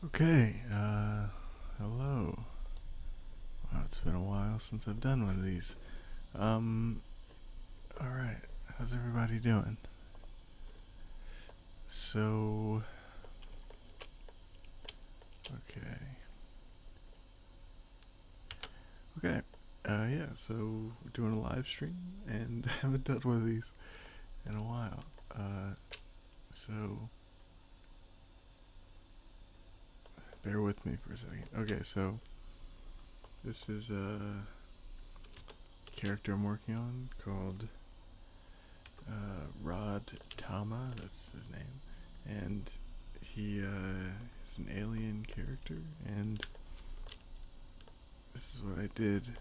Okay, hello. Wow, it's been a while since I've done one of these. Um, alright, how's everybody doing? So, okay. Okay, yeah, so we're doing a live stream, and I haven't done one of these in a while. So, bear with me for a second. Okay, so, this is a character I'm working on called Rod Tama, that's his name, and he is an alien character, and this is what I did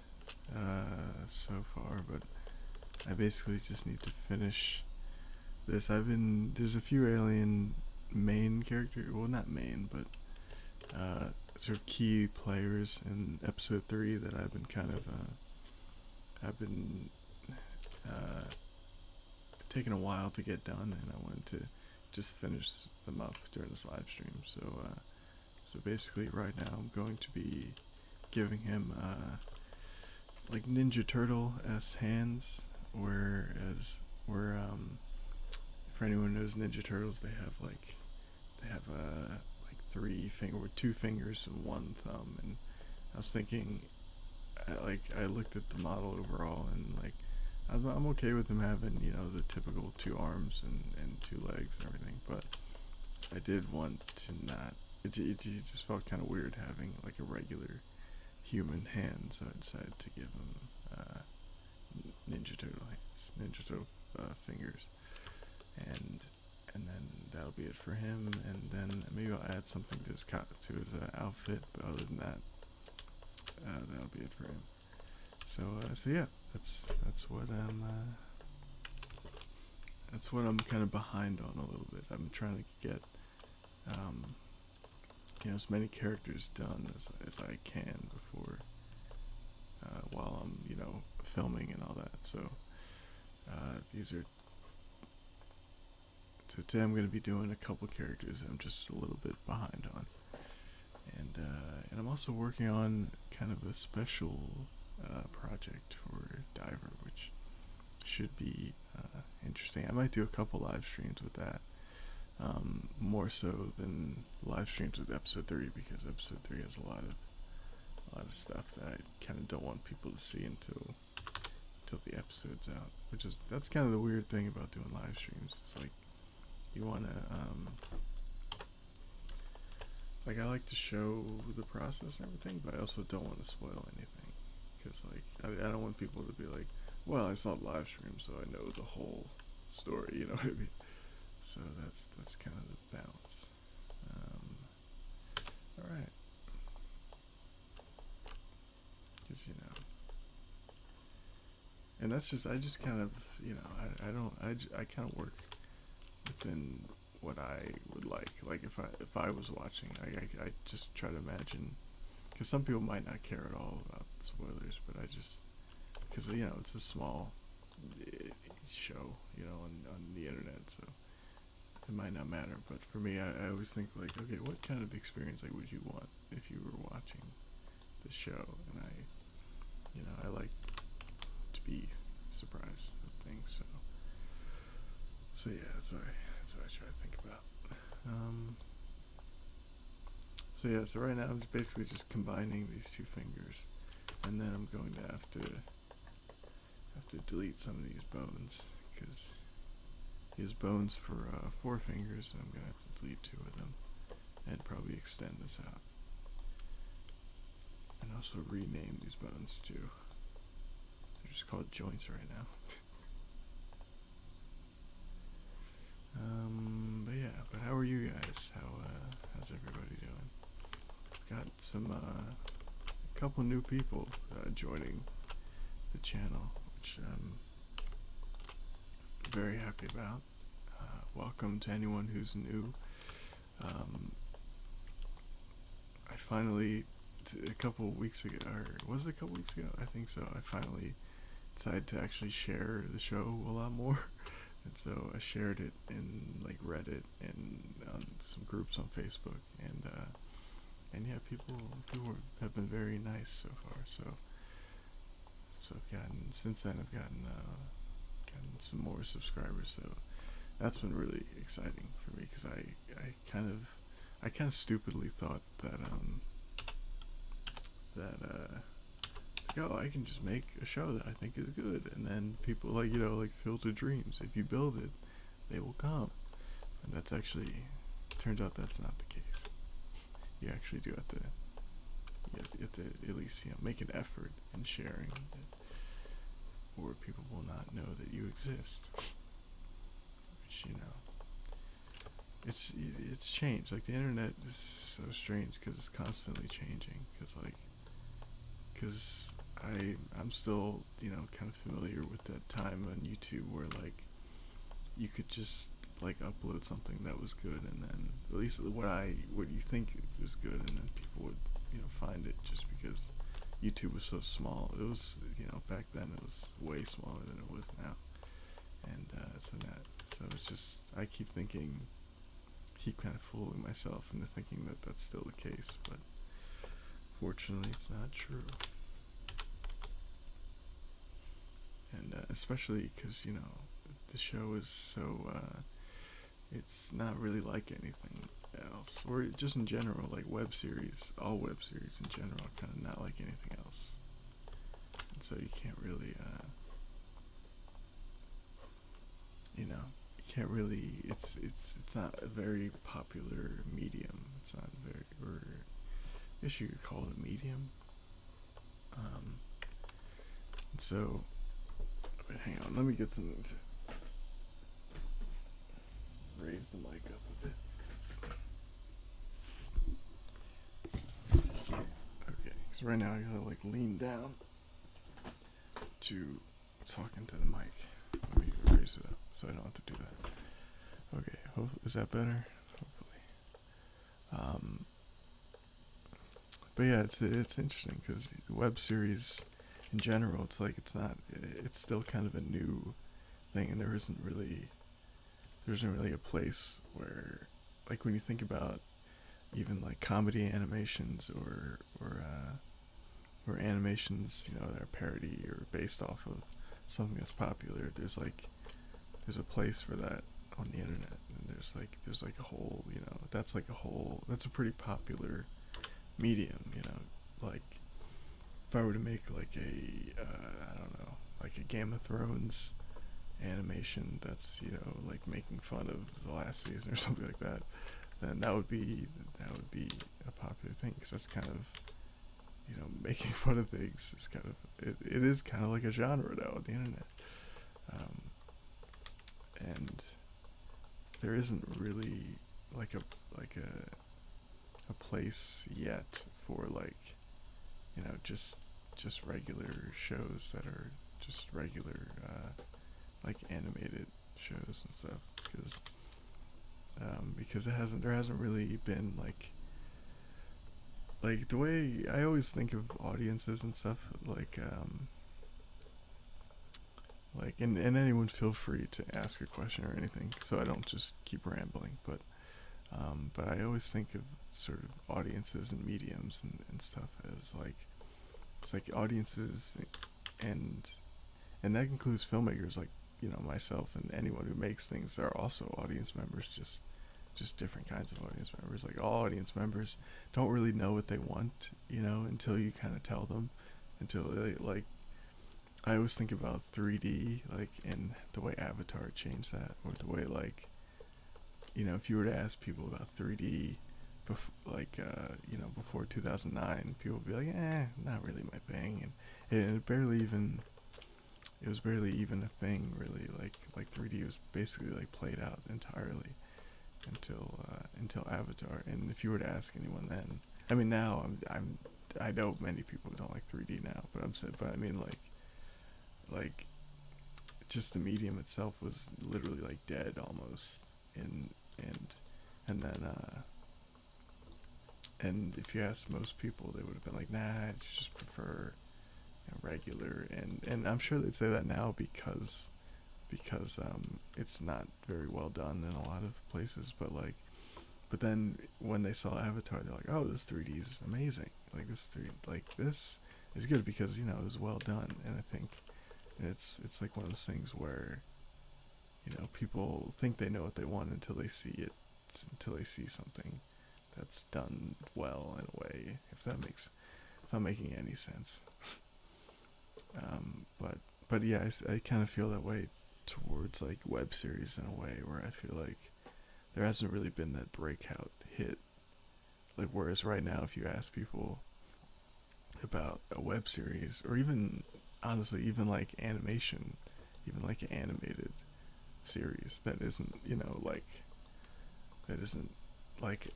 so far. But I basically just need to finish this. There's a few alien main character, well, not main, but sort of key players in episode 3 that I've been uh, taking a while to get done, and I wanted to just finish them up during this live stream. So basically, right now I'm going to be giving him like Ninja Turtle s hands, where for anyone who knows Ninja Turtles, they have like three finger with two fingers and one thumb, and I was thinking, I looked at the model overall, and like I'm okay with him having, the typical two arms and two legs and everything, but I did want to not. It just felt kind of weird having like a regular human hand, so I decided to give him uh, Ninja Turtle hands, Ninja Turtle fingers, and then that'll be it for him. And then maybe I'll add something to his outfit, but other than that, that'll be it for him. So yeah, that's what I'm kind of behind on a little bit. I'm trying to get um, as many characters done as I can before while I'm filming and all that. So these are today I'm going to be doing a couple characters I'm just a little bit behind on, and I'm also working on kind of a special project for Diver, which should be interesting. I might do a couple live streams with that, more so than live streams with episode 3, because episode 3 has a lot of stuff that I kind of don't want people to see until the episode's out. That's kind of the weird thing about doing live streams. It's like you want to like, I like to show the process and everything, but I also don't want to spoil anything, because like I don't want people to be like, well, I saw the live stream, so I know the whole story. You know what I mean? So that's kind of the balance. All right, because and that's just I just kind of I don't I kind of work within what I would like. Like if I was watching, I just try to imagine, because some people might not care at all about spoilers, but I just, because it's a small show, on the internet, so it might not matter. But for me, I always think like, okay, what kind of experience like would you want if you were watching the show? And I like to be surprised with things. So yeah, that's what I try to think about. Um, so yeah, so right now I'm basically just combining these two fingers, and then I'm going to have to delete some of these bones, because he has bones for 4 fingers, and I'm gonna have to delete 2 of them, and probably extend this out, and also rename these bones too. They're just called joints right now. But yeah, but how are you guys? How's everybody doing? We've got a couple new people joining the channel, which I'm very happy about. Welcome to anyone who's new. Um, I finally, a couple weeks ago, or was it a couple weeks ago? I think so. I finally decided to actually share the show a lot more. And so I shared it in like Reddit and on some groups on Facebook, and and yeah, people have been very nice so far. So I've gotten since then I've gotten some more subscribers. So that's been really exciting for me because I kind of stupidly thought that it's like, oh, I can just make a show that I think is good, and then people like like Field of Dreams. If you build it, they will come, and that's actually turns out that's not the case. You actually do have to you have to at least make an effort in sharing it, or people will not know that you exist. Which it's changed. Like the internet is so strange because it's constantly changing. Because I'm still kind of familiar with that time on YouTube where like you could just like upload something that was good, and then at least what you think was good, and then people would find it just because YouTube was so small. It was back then it was way smaller than it was now, and so it's just I keep kind of fooling myself into thinking that that's still the case, but fortunately it's not true. And especially because the show is so it's not really like anything else, or just in general, like all web series in general are kind of not like anything else, and so you can't really you can't really it's not a very popular medium. It's not very, or I guess you could call it a medium. And so wait, hang on, let me get something to raise the mic up a bit. Okay, because right now I gotta like lean down to talk into the mic. Let me raise it up so I don't have to do that. Okay, is that better? Hopefully. But yeah, it's interesting because web series in general, it's still kind of a new thing, and there isn't really a place where, like, when you think about even like comedy animations or animations that are parody or based off of something that's popular, there's a place for that on the internet, and there's like a whole that's a pretty popular medium. Like if I were to make like I don't know, like a Game of Thrones animation that's like making fun of the last season or something like that, then that would be a popular thing, because that's kind of making fun of things is kind of it is kind of like a genre now on the internet. And there isn't really like a place yet for like just regular shows that are just regular like animated shows and stuff, because there hasn't really been like the way I always think of audiences and stuff, and anyone feel free to ask a question or anything so I don't just keep rambling, but I always think of sort of audiences and mediums and stuff as like it's like audiences, and that includes filmmakers like myself, and anyone who makes things are also audience members, just different kinds of audience members. Like all audience members don't really know what they want until you kind of tell them, until they like I always think about 3D, like, and the way Avatar changed that, or the way if you were to ask people about 3D before 2009, people would be like, not really my thing, and it was barely even a thing, really. Like 3D was basically like played out entirely until Avatar. And if you were to ask anyone then, I mean, now I know many people don't like 3D now, but I mean like just the medium itself was literally like dead almost, and then and if you asked most people, they would have been like, nah, I just prefer regular, and I'm sure they'd say that now because it's not very well done in a lot of places, but But then when they saw Avatar, they're like, "Oh, this 3D is amazing! Like this is good because it was well done." And I think it's like one of those things where people think they know what they want until they see it, until they see something that's done well in a way. If I'm making any sense. But yeah, I kind of feel that way towards like web series in a way where I feel like there hasn't really been that breakout hit. Like whereas right now, if you ask people about a web series or even honestly even like animation, even like an animated series that isn't that isn't like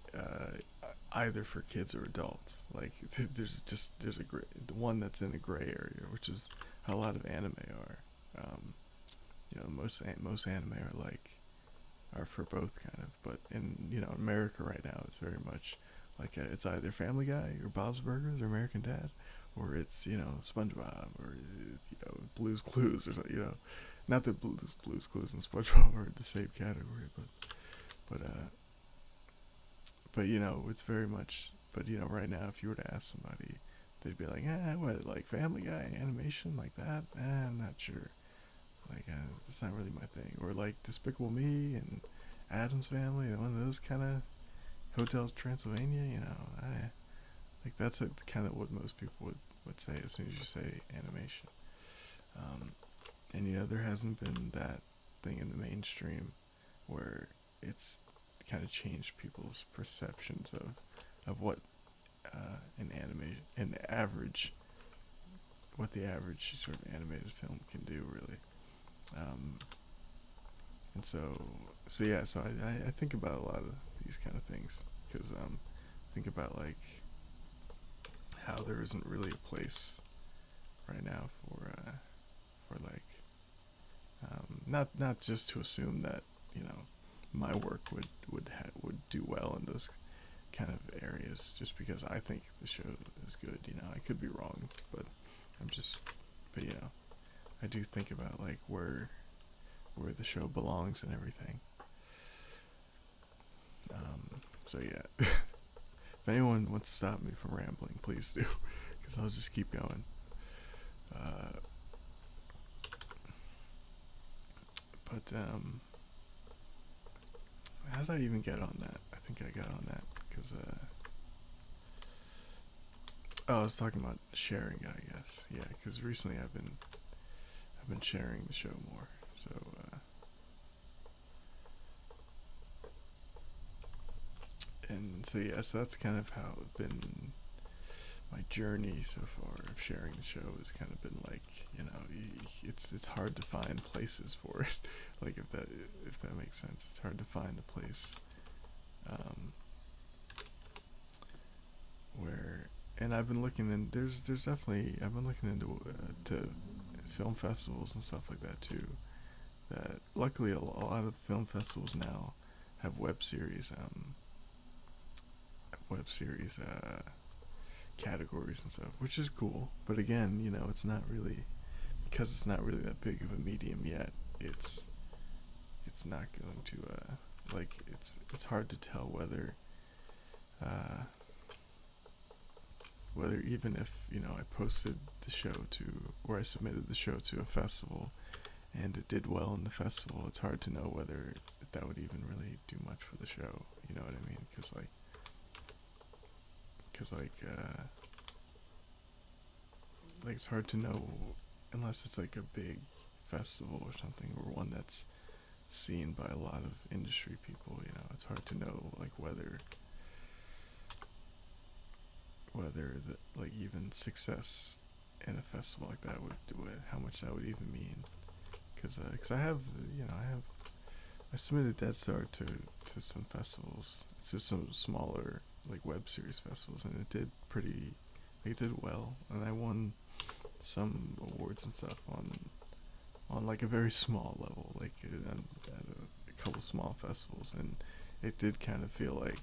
either for kids or adults. Like there's a gray, the one that's in a gray area, which is how a lot of anime are. Um, most anime are for both kind of, but in America right now it's very much like it's either Family Guy or Bob's Burgers or American Dad, or it's SpongeBob or Blue's Clues or something. Not that Blue's Clues and SpongeBob are the same category, but it's very much. But right now, if you were to ask somebody, they'd be like, what, like Family Guy animation like that? I'm not sure. Like, that's not really my thing. Or like Despicable Me and Adam's Family, one of those kind of Hotel Transylvania. Like that's kind of what most people would say as soon as you say animation. Um, and there hasn't been that thing in the mainstream where it's kind of changed people's perceptions of what an average what the average sort of animated film can do really. um, and so I think about a lot of these kind of things because think about like how there isn't really a place right now for like not just to assume that my work would do well in those kind of areas just because I think the show is good. I could be wrong, but I'm just but I do think about like where the show belongs and everything. So yeah, if anyone wants to stop me from rambling, please do, because I'll just keep going. Uh, but how did I even get on that? I think I got on that because I was talking about sharing, I guess. Yeah, because recently I've been sharing the show more. So and so yeah, so that's kind of how it's been. My journey so far of sharing the show has kind of been like it's hard to find places for it. Like if that makes sense, it's hard to find a place um, where. And I've been looking in. There's definitely I've been looking into to film festivals and stuff like that too. That luckily a lot of film festivals now have web series categories and stuff, which is cool. But again, it's not really because it's not really that big of a medium yet. It's not going to like it's hard to tell uh, whether even if I posted the show to or I submitted the show to a festival and it did well in the festival, it's hard to know whether that would even really do much for the show. You know what I mean? Like it's hard to know unless it's like a big festival or something or one that's seen by a lot of industry people. It's hard to know like whether the, like even success in a festival like that would do it, how much that would even mean. Because I submitted Dead Star to some festivals, to some smaller like web series festivals, and it did well, and I won some awards and stuff on like a very small level, like at a couple small festivals, and it did kind of feel like,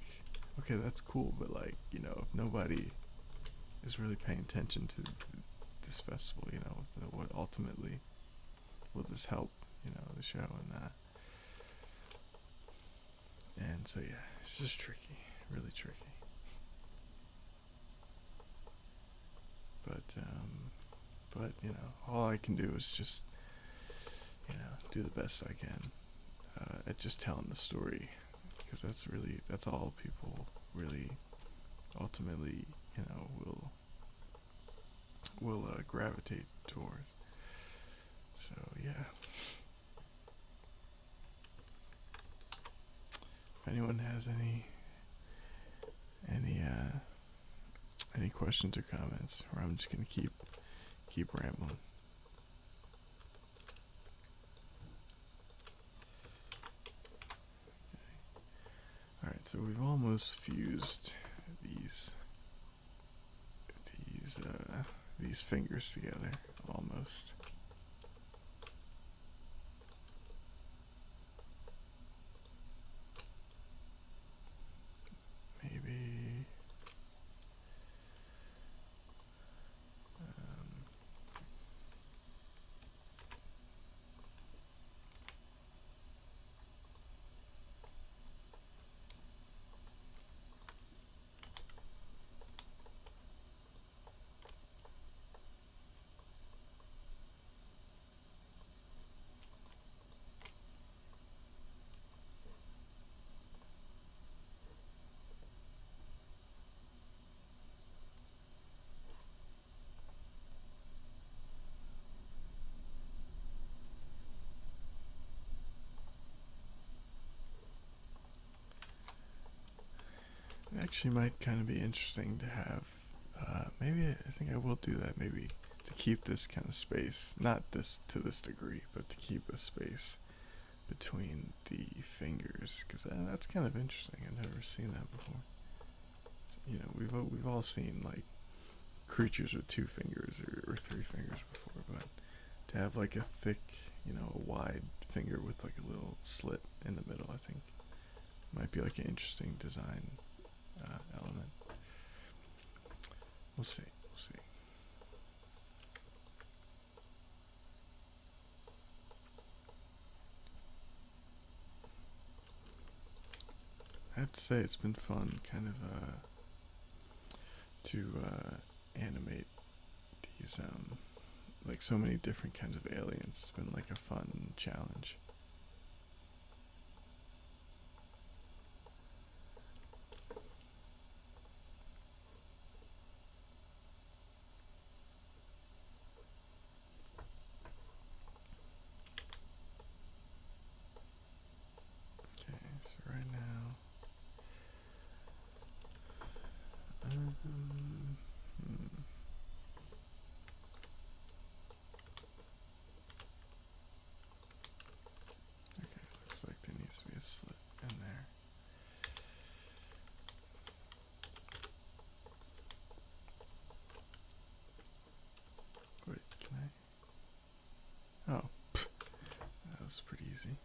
okay, that's cool, but like if nobody is really paying attention to this festival, what ultimately will this help, the show, and And so yeah, it's just tricky, really tricky. But you know, all I can do is just, you know, do the best I can at just telling the story, because that's all people really ultimately, you know, will gravitate toward. So yeah, if anyone has any uh, any questions or comments, or I'm just gonna keep rambling. All right, so we've almost fused these these these fingers together, almost. Maybe. Um, it actually might kind of be interesting to have. Maybe I think I will do that. Maybe to keep this kind of space, not this to this degree, but to keep a space between the fingers, because that's kind of interesting. I've never seen that before. You know, we've all seen like creatures with two fingers or three fingers before, but to have like a thick, you know, a wide finger with like a little slit in the middle, I think might be like an interesting design element. We'll see. We'll see. I have to say it's been fun, kind of, to animate these like so many different kinds of aliens. It's been like a fun challenge. Okay, so right now, okay, looks like there needs to be a slit in there. Wait, can I? Oh, that was pretty easy.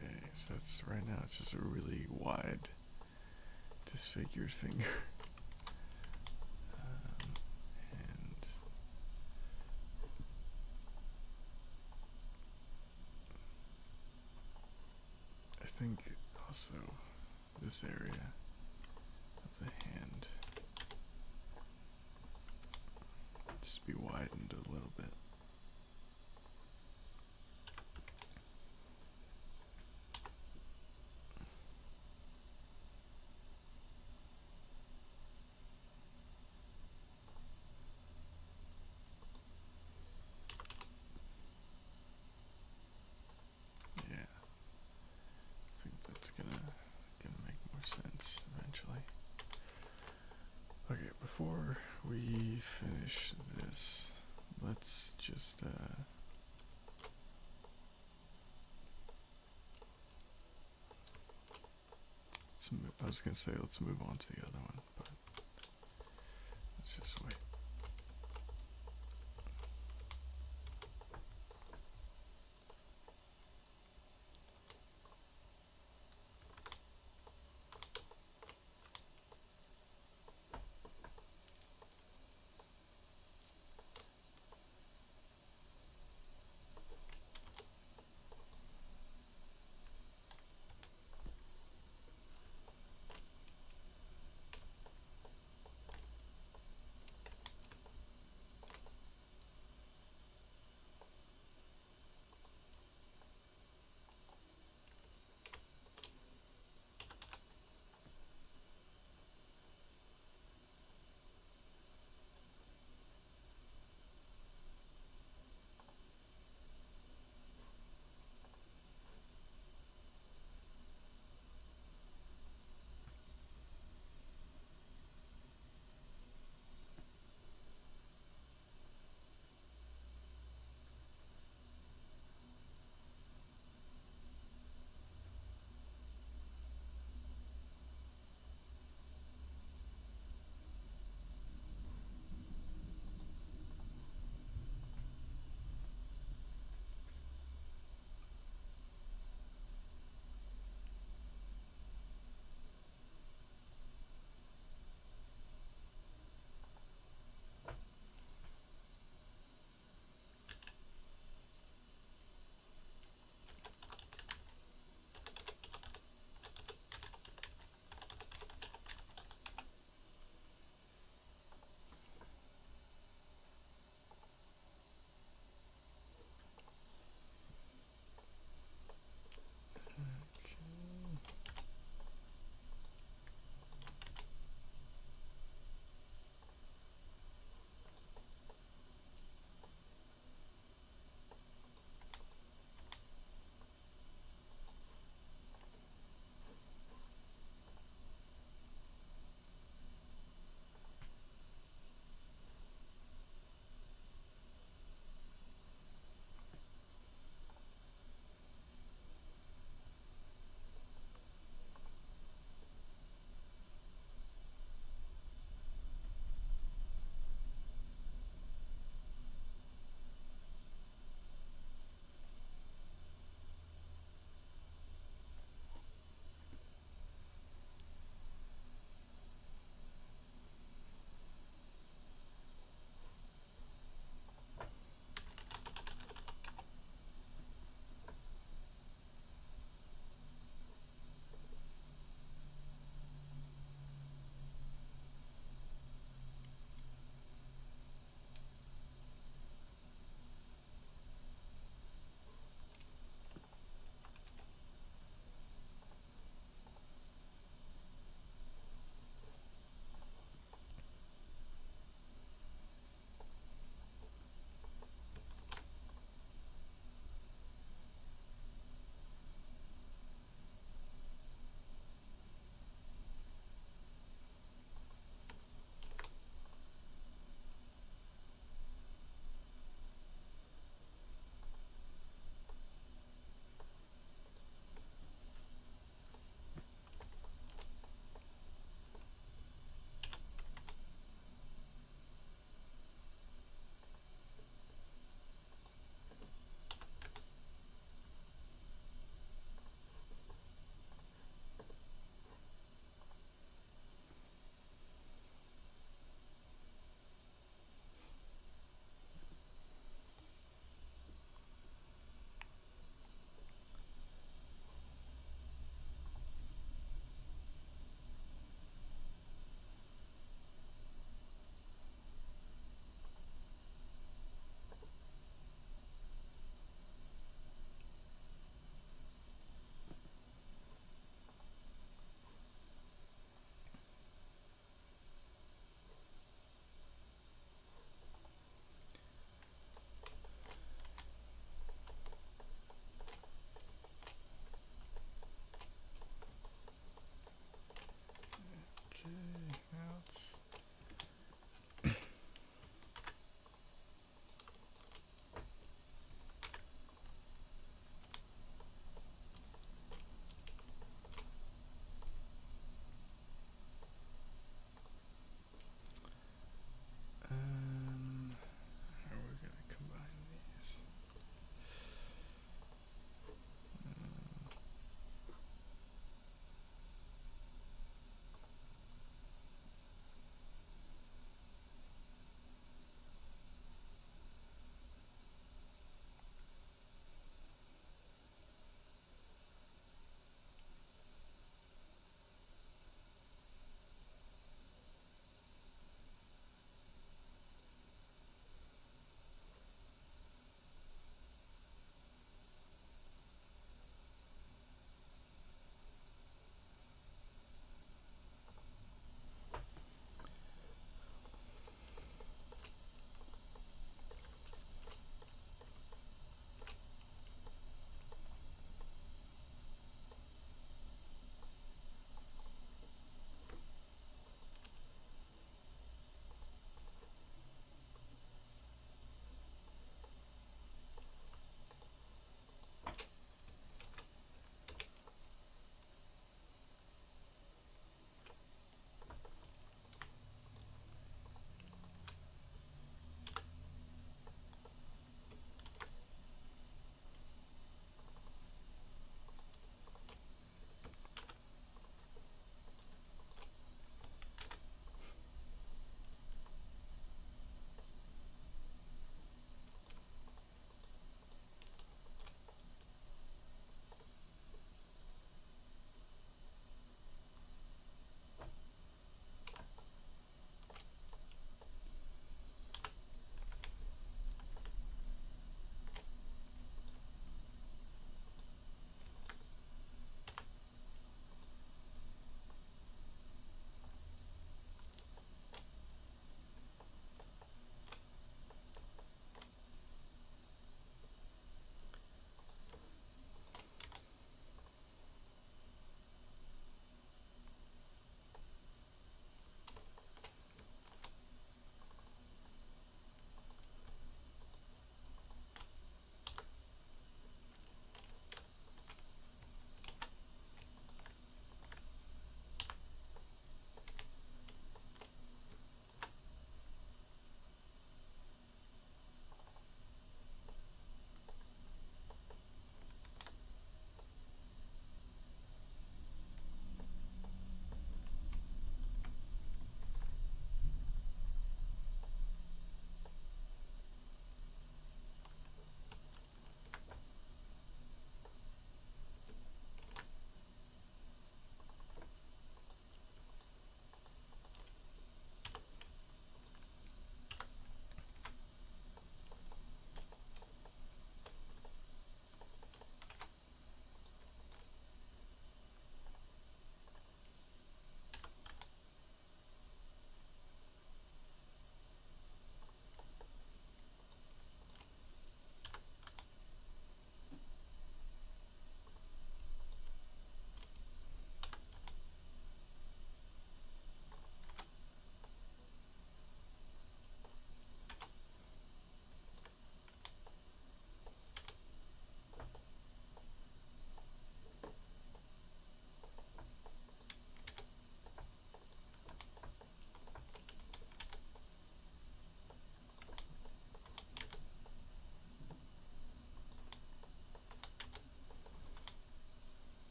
Okay, so it's right now it's just a really wide, disfigured finger. And I think also this area of the hand needs to be widened a little bit. finish this, let's just I was gonna say let's move on to the other one, but let's just wait.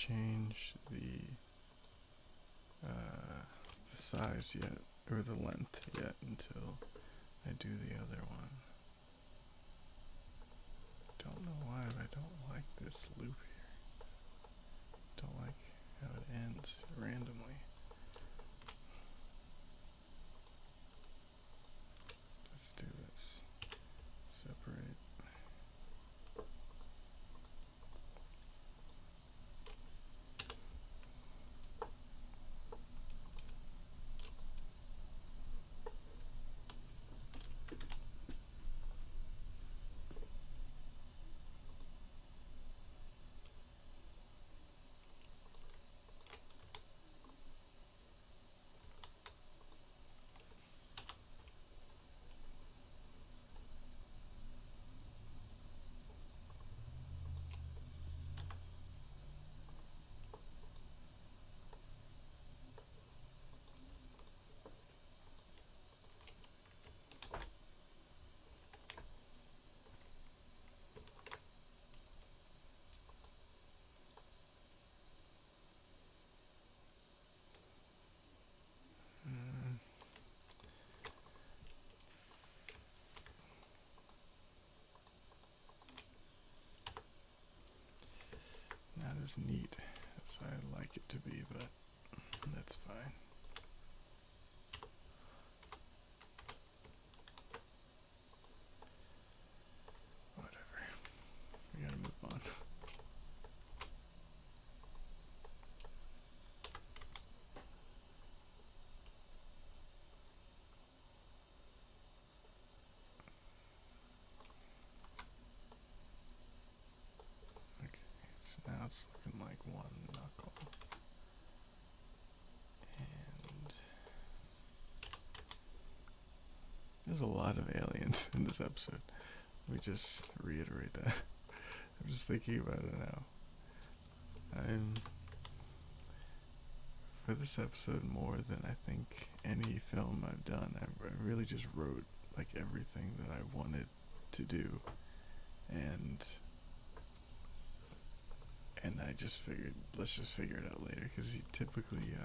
change the size yet, or the length yet, until I do the other one. Don't know why, but I don't like this loop here. Don't like how it ends randomly. Let's do this. Separate. Not as neat as I'd like it to be, but that's fine. Whatever. We gotta move on. So now it's looking like one knuckle. And there's a lot of aliens in this episode. Let me just reiterate that. I'm just thinking about it now. For this episode, more than I think any film I've done, I really just wrote like everything that I wanted to do. And I just figured, let's just figure it out later, because you typically,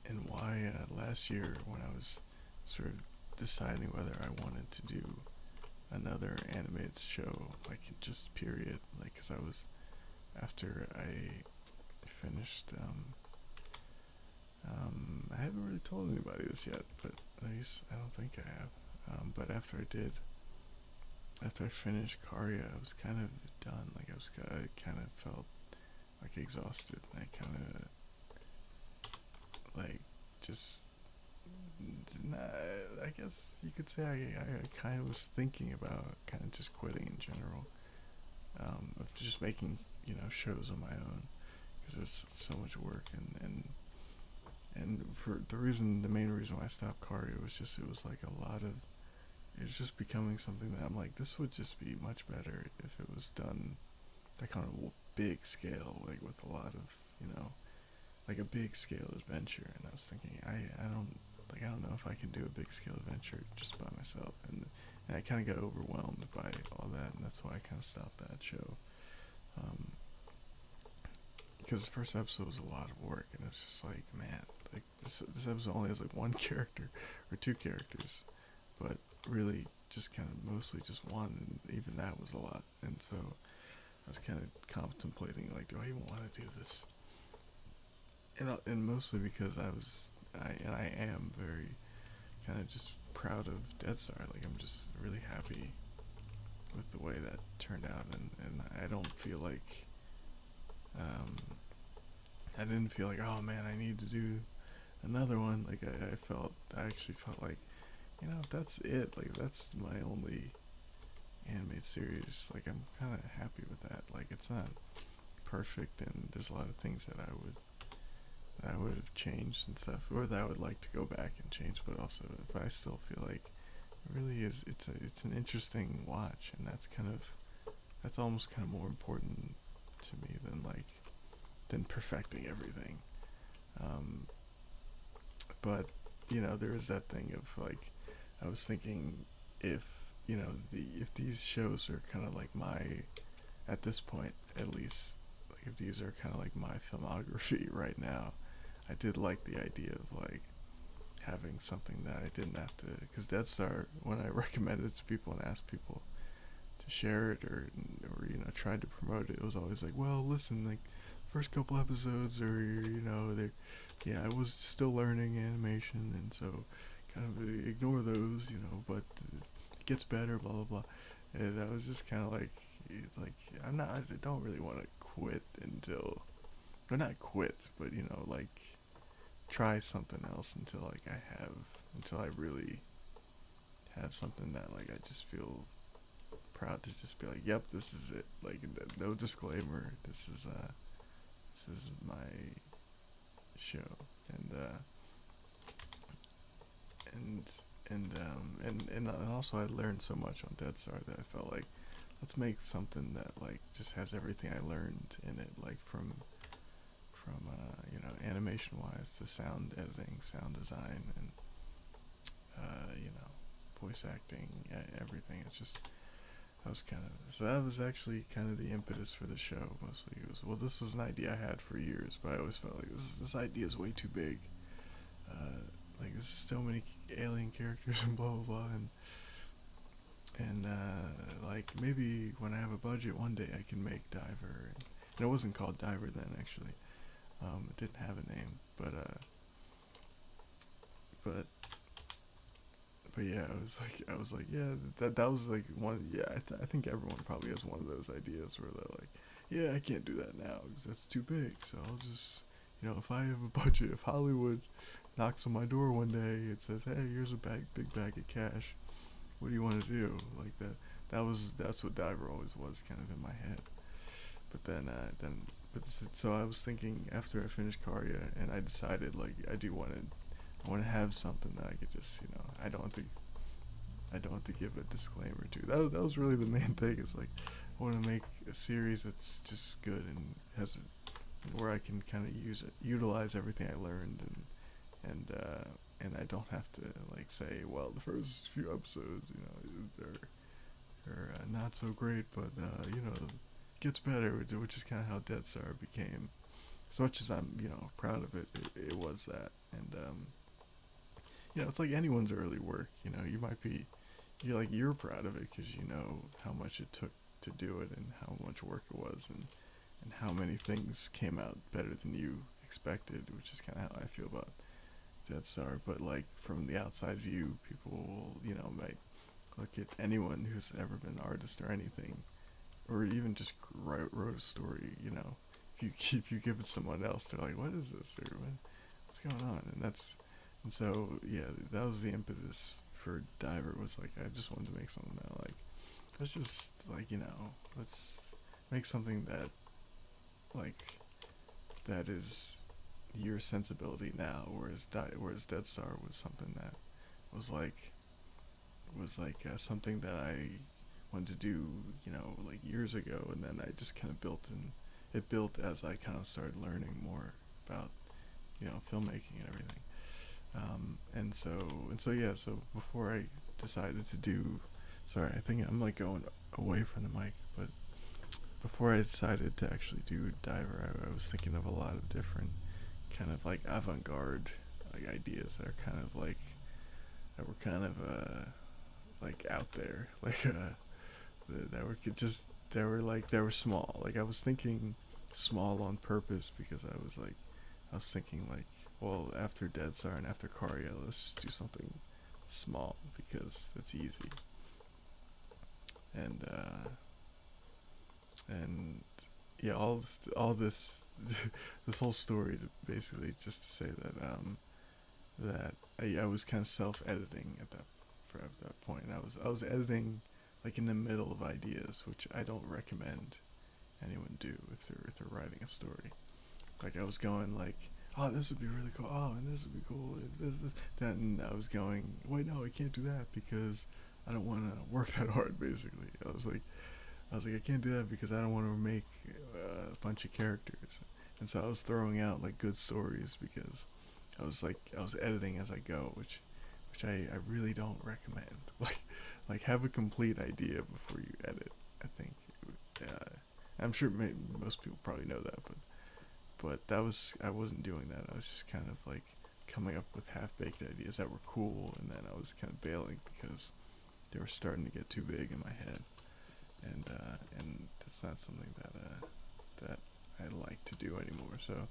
and why last year when I was sort of deciding whether I wanted to do another animated show, like just period, like, because I was, after I finished, I haven't really told anybody this yet, but at least I don't think I have, but after I finished Karya, I was kind of done. Like I kind of felt like exhausted. I kind of like just, I guess you could say I kind of was thinking about kind of just quitting in general, of just making, shows on my own, because there's so much work, and for the main reason why I stopped Karya was just, it was like a lot of, it's just becoming something that I'm like, this would just be much better if it was done like on a big scale, like with a lot of, like a big scale adventure. And I was thinking, I don't know if I can do a big scale adventure just by myself. And I kind of got overwhelmed by all that, and that's why I kind of stopped that show. Because the first episode was a lot of work, and it's just like, man, like this episode only has like one character or two characters, but really just kind of mostly just one, and even that was a lot. And so I was kind of contemplating, like, do I even want to do this? And mostly because I am very kind of just proud of Dead Star. Like, I'm just really happy with the way that turned out, and I don't feel like, I didn't feel like, oh man, I need to do another one. Like, I actually felt like, if that's it, like, that's my only animated series, like, I'm kind of happy with that. Like, it's not perfect, and there's a lot of things that I would have changed and stuff, or that I would like to go back and change, but also, if I still feel like it really is, it's an interesting watch, and that's almost kind of more important to me than perfecting everything. But there is that thing of, like, I was thinking, if if these shows are kind of like at this point at least, like if these are kind of like my filmography right now, I did like the idea of like having something that I didn't have to, because Dead Star, when I recommended it to people and asked people to share it or tried to promote it, it was always like, well, listen, like first couple episodes or they yeah, I was still learning animation, and so kind of ignore those, but it gets better, blah blah blah. And I was just kind of like, it's like I don't really want to quit until, or not quit, but like try something else until like until I really have something that like I just feel proud to just be like, yep, this is it. Like no disclaimer. This is my show, and and and also I learned so much on Dead Star that I felt like, let's make something that like just has everything I learned in it, like from animation wise to sound editing, sound design, and voice acting, everything. It's just, that was actually kind of the impetus for the show. Mostly it was, well, this was an idea I had for years, but I always felt like this idea is way too big. Like there's so many alien characters and blah blah blah, and like maybe when I have a budget one day I can make Diver. And it wasn't called Diver then, actually. It didn't have a name, but but yeah, I was like, yeah, that was like yeah, I think everyone probably has one of those ideas where they're like, yeah, I can't do that now because that's too big. So I'll just, if I have a budget, if Hollywood knocks on my door one day, it says, hey, here's a big bag of cash. What do you want to do? Like that. That's what Diver always was, kind of in my head. But so I was thinking after I finished Karya, and I decided like I want to have something that I could just, I don't have to give a disclaimer to. That was really the main thing. Is like I want to make a series that's just good and where I can kind of utilize everything I learned, and I don't have to like say, well, the first few episodes, they're not so great, but it gets better, which is kind of how Dead Star became. As much as I'm proud of it, it was that, and it's like anyone's early work. You're proud of it because you know how much it took to do it and how much work it was, and how many things came out better than you expected, which is kind of how I feel about Dead Star. But like from the outside view, people will, might look at anyone who's ever been an artist or anything, or even just wrote a story. If you give it to someone else, they're like, what is this, or what's going on? And so yeah, that was the impetus for Diver. Was like I just wanted to make something that like, let's just like let's make something that like that is your sensibility now, whereas Dead Star was something that was like something that I wanted to do, like years ago, and then I just kind of built as I kind of started learning more about filmmaking and everything. And so yeah, so before I decided to do, sorry, I think I'm like going away from the mic, but before I decided to actually do Diver, I was thinking of a lot of different kind of like avant-garde like ideas that are kind of like that were kind of like out there, like that were just they were small. Like I was thinking small on purpose because I was thinking like, well, after Dead Star and after Karya, let's just do something small because it's easy. And and yeah, all this this whole story basically just to say that I was kind of self-editing at that point. I was editing like in the middle of ideas, which I don't recommend anyone do if they're writing a story. Like I was going like, oh, this would be really cool. Oh, and this would be cool. This. Then I was going, wait, no, I can't do that because I don't want to work that hard. Basically, I was like, I can't do that because I don't want to make a bunch of characters. And so I was throwing out like good stories because I was editing as I go, which I really don't recommend. Like have a complete idea before you edit. I think I'm sure most people probably know that, but that was I wasn't doing that. I was just kind of like coming up with half-baked ideas that were cool, and then I was kind of bailing because they were starting to get too big in my head, and that's not something that I like to do anymore. So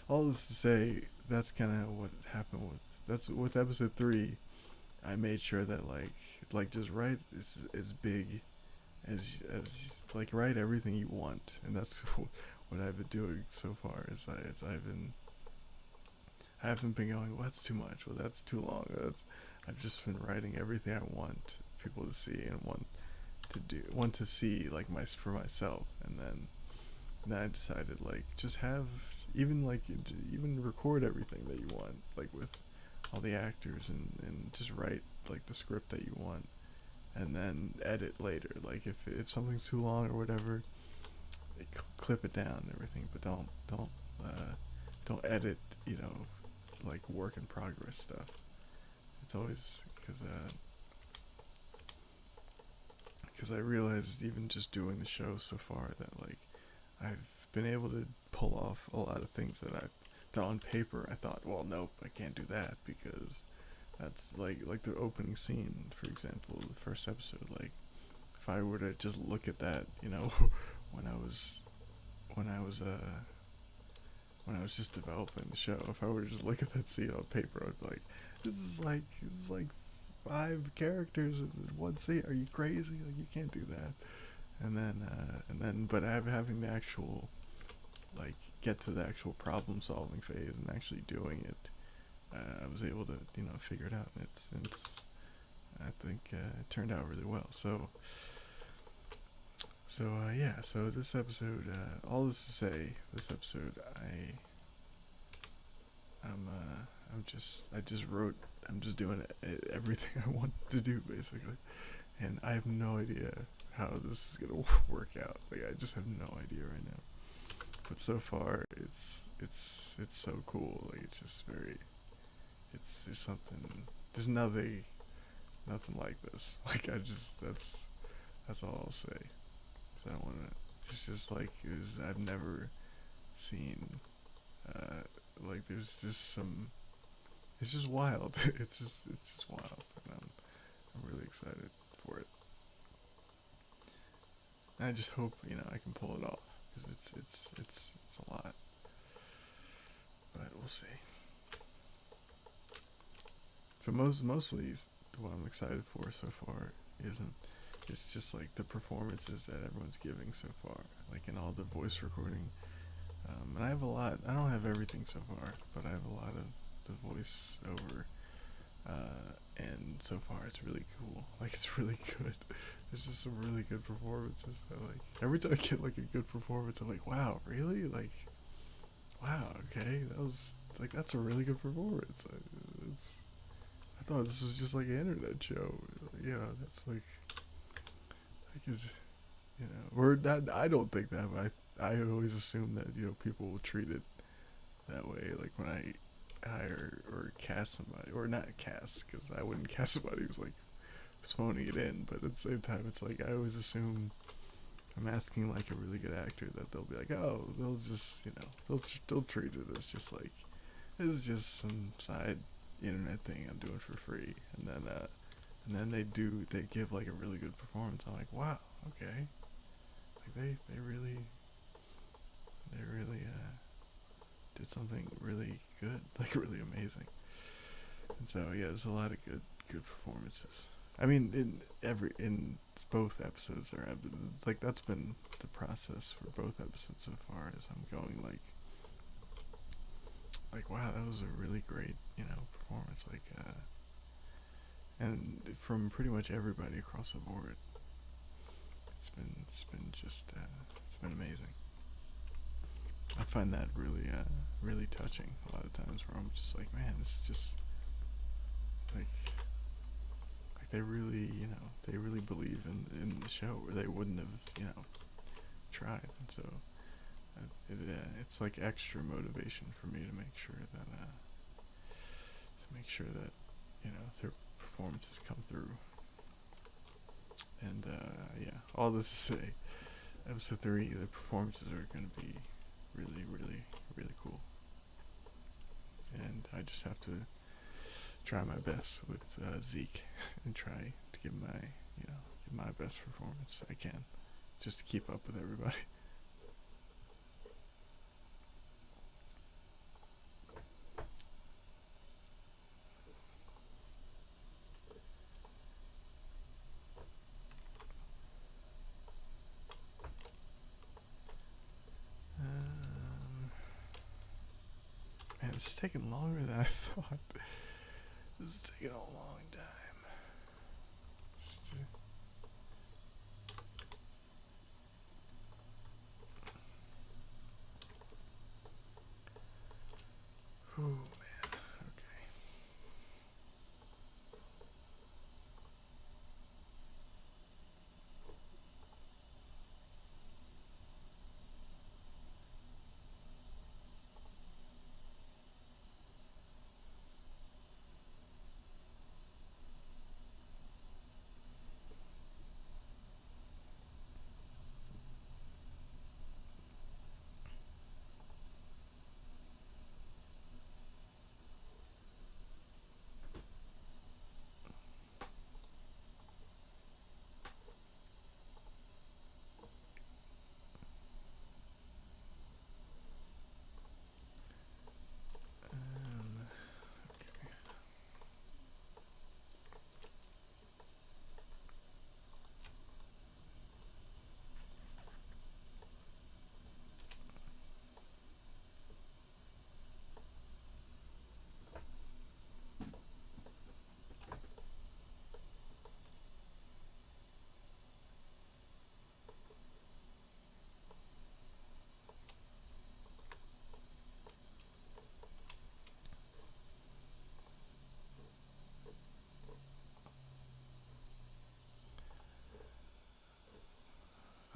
all this to say, that's kind of what happened with episode 3. I made sure that like just write as big as like write everything you want, and that's what I've been doing so far. I haven't been going, well, that's too much, well, that's too long. I've just been writing everything I want people to see and want to see like for myself, and then I decided like just have even record everything that you want, like with all the actors, and just write like the script that you want, and then edit later. Like if something's too long or whatever, clip it down and everything, but don't edit, like work in progress stuff. It's always because I realized even just doing the show so far that like I've been able to pull off a lot of things that on paper I thought, well, nope, I can't do that because that's like the opening scene, for example, the first episode. Like if I were to just look at that, when I was when I was when I was just developing the show, if I were to just look at that scene on paper, I'd be like, this is like 5 characters in one scene. Are you crazy? Like you can't do that. But having the actual like get to the actual problem solving phase and actually doing it, I was able to figure it out. And it's I think it turned out really well. Yeah. So this episode, all this to say, this episode, I just wrote. I'm just doing everything I want to do basically, and I have no idea how this is gonna work out. Like I just have no idea right now. But so far, it's so cool. Like it's just very. There's something. There's nothing like this. Like that's all I'll say. 'Cause I don't want to. It's just like I've never seen. Like there's just some. It's just wild. It's just wild, and I'm really excited for it. And I just hope I can pull it off because it's a lot, but we'll see. But mostly what I'm excited for so far isn't. It's just like the performances that everyone's giving so far, like in all the voice recording. And I have a lot. I don't have everything so far, but I have a lot of the voice over. And so far it's really cool. Like it's really good. There's just some really good performances. Every time I get like a good performance, I'm like, wow, really? Like, wow, okay, that's a really good performance. I thought this was just like an internet show. That's like I could, or that. I don't think that, but I always assume that people will treat it that way. Like when I hire or cast somebody, or not cast, because I wouldn't cast somebody who's phoning it in. But at the same time, it's like I always assume I'm asking like a really good actor that they'll be like, oh, they'll just they'll treat it as just like this is just some side internet thing I'm doing for free, and then they give like a really good performance. I'm like, wow, okay, like they really did something really good, like really amazing. And so yeah, there's a lot of good performances. I mean, in both episodes, like that's been the process for both episodes so far. As I'm going like wow, that was a really great performance. And from pretty much everybody across the board, it's been just it's been amazing. I find that really touching a lot of times where I'm just like, man, this is just like they really they really believe in the show, or they wouldn't have tried. And so it's like extra motivation for me to make sure that their performances come through. And yeah, all this to say, episode 3, the performances are going to be really, really, really cool. And I just have to try my best with Zeke and try to give my best performance I can, just to keep up with everybody. Man, it's taking longer than I thought. This is taking a long time. Just to... Whew, man. Okay.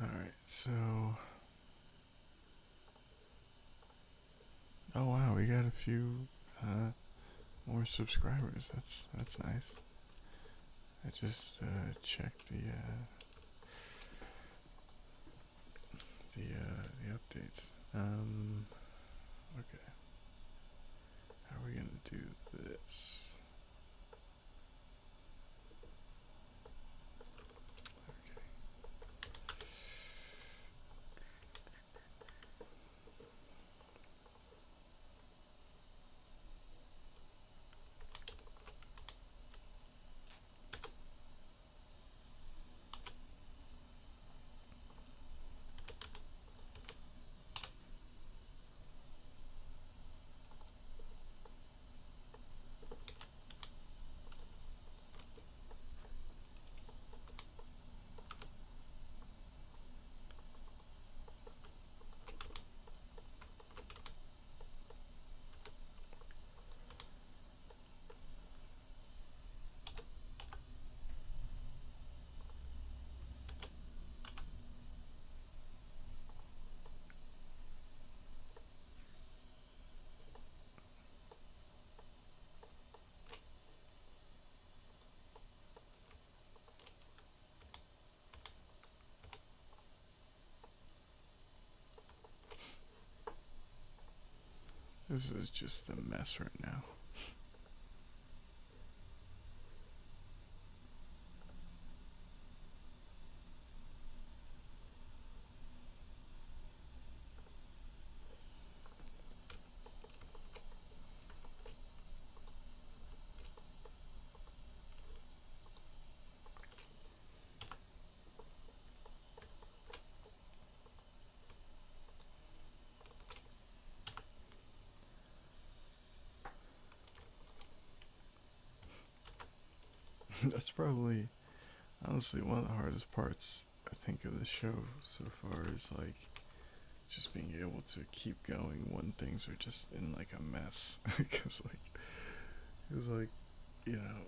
Alright, so... Oh wow, we got a few more subscribers. That's nice. I just checked the updates. Okay. How are we gonna do this? Okay. This is just a mess right now. That's probably, honestly, one of the hardest parts, I think, of the show so far is like just being able to keep going when things are just in like a mess. Because like, you know,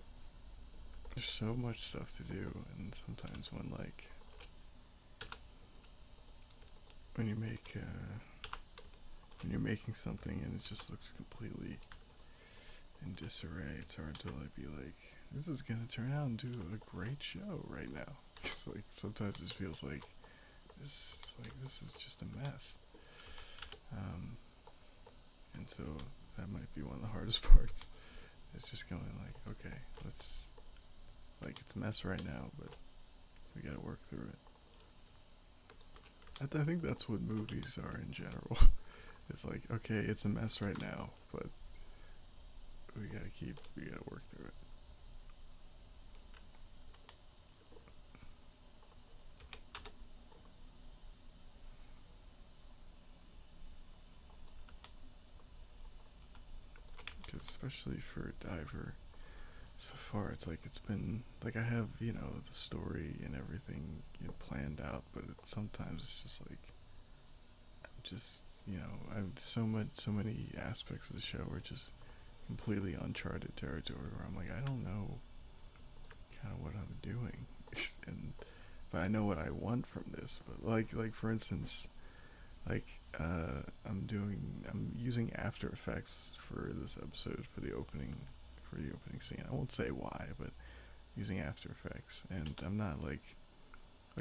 there's so much stuff to do, and sometimes when you make when you're making something and it just looks completely in disarray, it's hard to like be like, this is gonna turn out into a great show right now. Cause like sometimes it feels like this like, this is just a mess. Um, and so that might be one of the hardest parts. It's just going like, okay, let's, like, it's a mess right now, but we gotta work through it. I think that's what movies are in general. It's like, okay, it's a mess right now, but we gotta work through it. Because especially for a diver, so far it's like it's been like I have the story and everything planned out, but sometimes it's just like just I've so many aspects of the show are just completely uncharted territory where I'm like I don't know kind of what I'm doing, and but I know what I want from this. But like for instance, like I'm using After Effects for this episode for the opening scene. I won't say why, but using After Effects, and I'm not like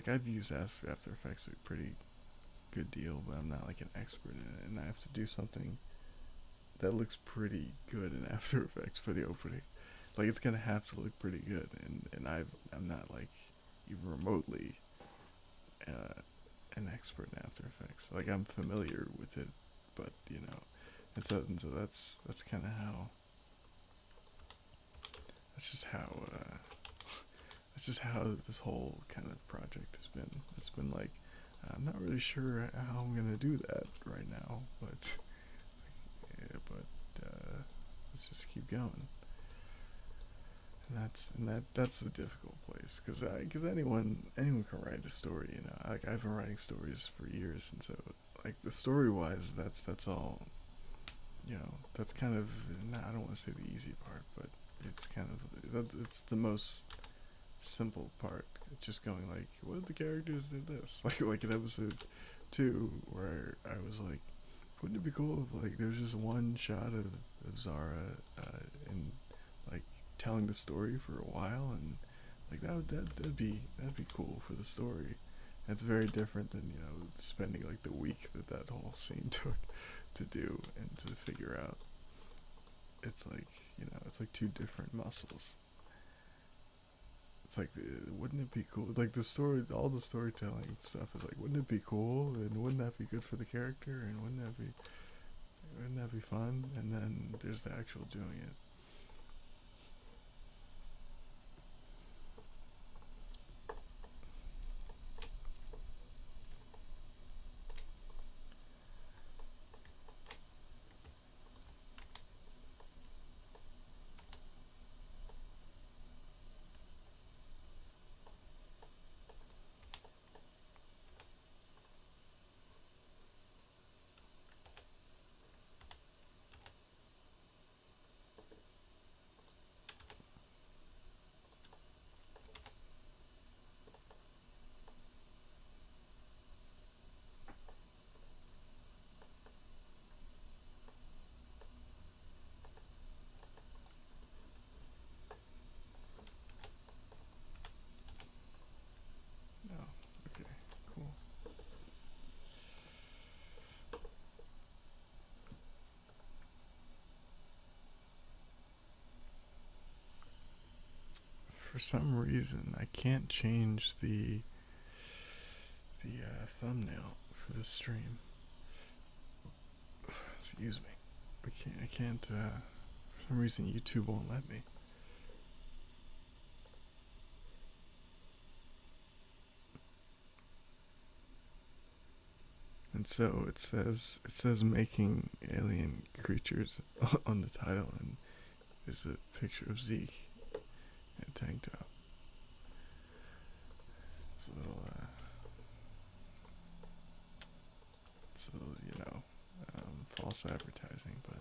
I've used After Effects a pretty good deal, but I'm not like an expert in it, and I have to do something that looks pretty good in After Effects for the opening. Like it's gonna have to look pretty good, and I'm not like even remotely uh, an expert in After Effects. Like I'm familiar with it, but and so that's kind of how that's just how that's just how this whole kind of project has been. It's been like I'm not really sure how I'm gonna do that right now, but yeah, but let's just keep going. And that's the difficult place because anyone can write a story. Like I've been writing stories for years, and so like the story wise, that's all. That's kind of I don't want to say the easy part, but it's kind of it's the most simple part. It's just going like, what if the characters did this? Like in episode 2, where I was like, wouldn't it be cool if like there's just one shot of Zara in like telling the story for a while, and like that'd be cool for the story. And it's very different than spending like the week that whole scene took to do and to figure out. It's like it's like two different muscles. It's like, wouldn't it be cool? Like the story, all the storytelling stuff is like, wouldn't it be cool? And wouldn't that be good for the character? And wouldn't that be fun? And then there's the actual doing it. Oh, okay, cool. For some reason, I can't change the thumbnail for this stream. Excuse me. I can't. For some reason, YouTube won't let me. And so it says making alien creatures on the title, and there's a picture of Zeke in a tank top. It's a little, false advertising, but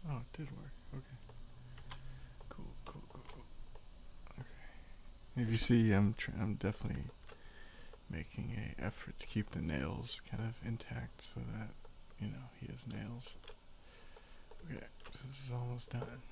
Oh, it did work. Okay. Cool, cool, cool, cool. Okay. If you see, I'm definitely making a effort to keep the nails kind of intact so that, he has nails. Okay, so this is almost done.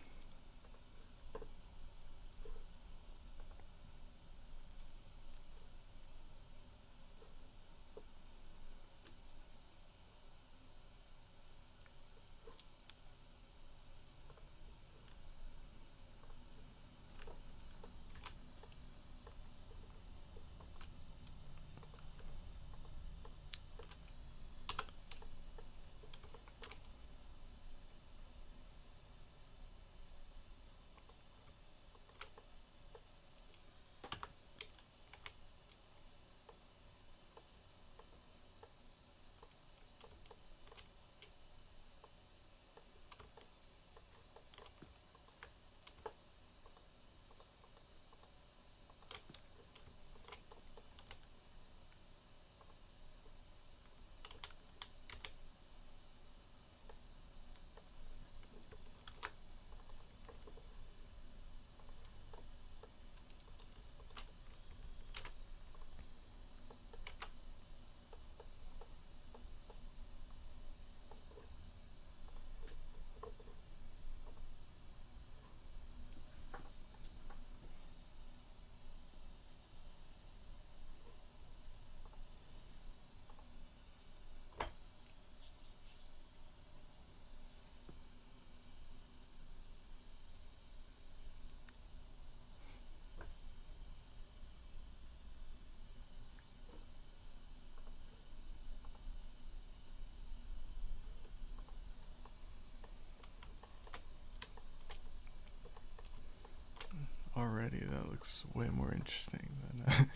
Already, that looks way more interesting than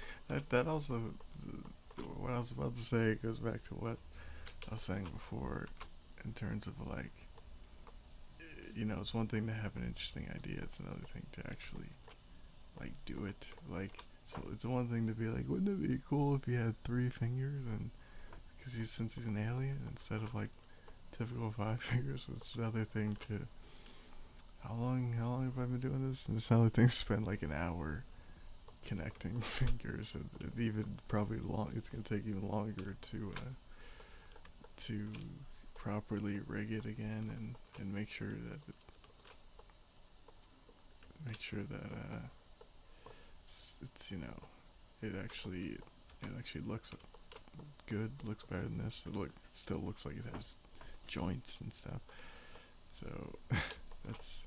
that. Also, what I was about to say goes back to what I was saying before, in terms of like, it's one thing to have an interesting idea. It's another thing to actually like do it. Like, so it's one thing to be like, wouldn't it be cool if he had 3 fingers and because since he's an alien instead of like typical 5 fingers. It's another thing to how long have I been doing this? And it's another thing to spend like an hour connecting fingers, and even probably long. It's gonna take even longer to properly rig it again and make sure that it's it actually looks good, looks better than this. It still looks like it has joints and stuff. So that's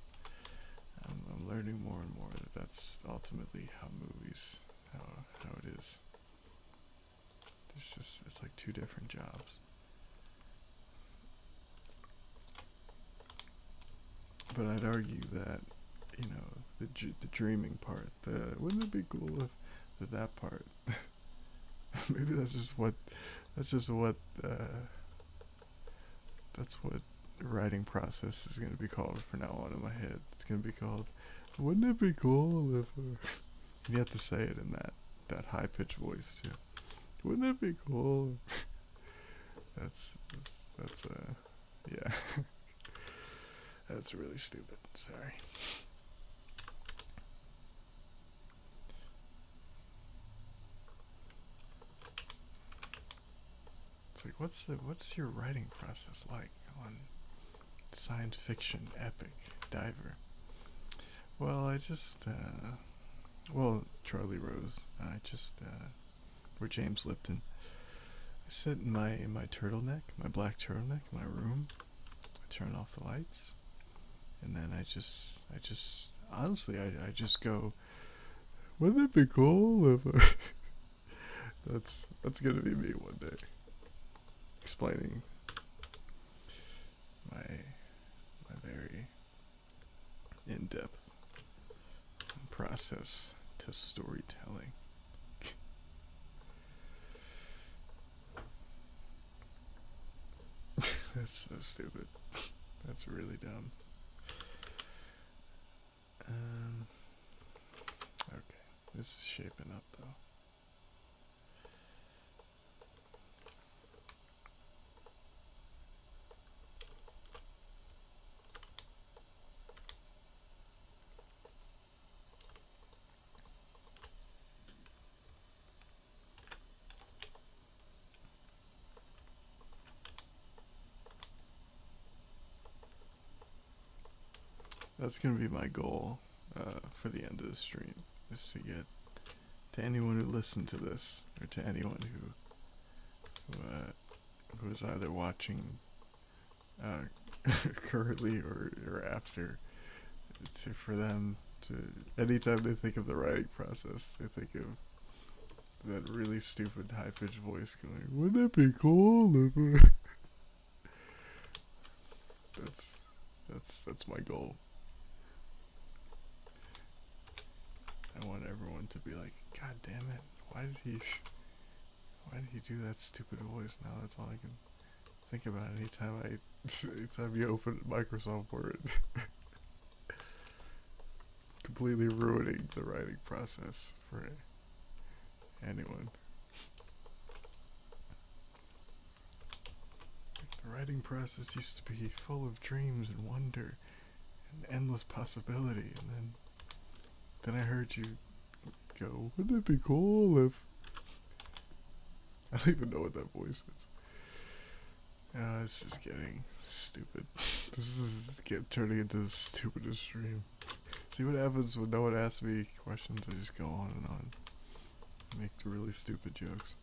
I'm learning more and more that that's ultimately how it is. It's like 2 different jobs. But I'd argue that the dreaming part, wouldn't it be cool if that part, maybe uh, that's what the writing process is going to be called from now on in my head. It's going to be called, wouldn't it be cool if you have to say it in that high pitched voice too. Wouldn't it be cool? that's that's yeah. That's really stupid. Sorry. It's like, what's your writing process like on science fiction epic Diver? Well, Charlie Rose. Or James Lipton. I sit in my turtleneck, my black turtleneck, in my room. I turn off the lights, and then honestly, I just go. Wouldn't it be cool if that's gonna be me one day, explaining my my very in-depth process to storytelling. That's so stupid. That's really dumb. Um, okay, this is shaping up though. that's gonna be my goal for the end of the stream, is to get to anyone who listened to this, or to anyone who is either watching currently or after, for them to, anytime they think of the writing process, they think of that really stupid high pitched voice going, "Wouldn't it be cool if?" that's that's my goal. I want everyone to be like, "God damn it! Why did he do that stupid voice?" Now that's all I can think about anytime you open Microsoft Word. Completely ruining the writing process for anyone. The writing process used to be full of dreams and wonder and endless possibility, and then I heard you go, "Wouldn't it be cool if?" I don't even know what that voice is. It's just getting stupid. This is turning into the stupidest stream. See what happens when no one asks me questions. I just go on and on, make really stupid jokes.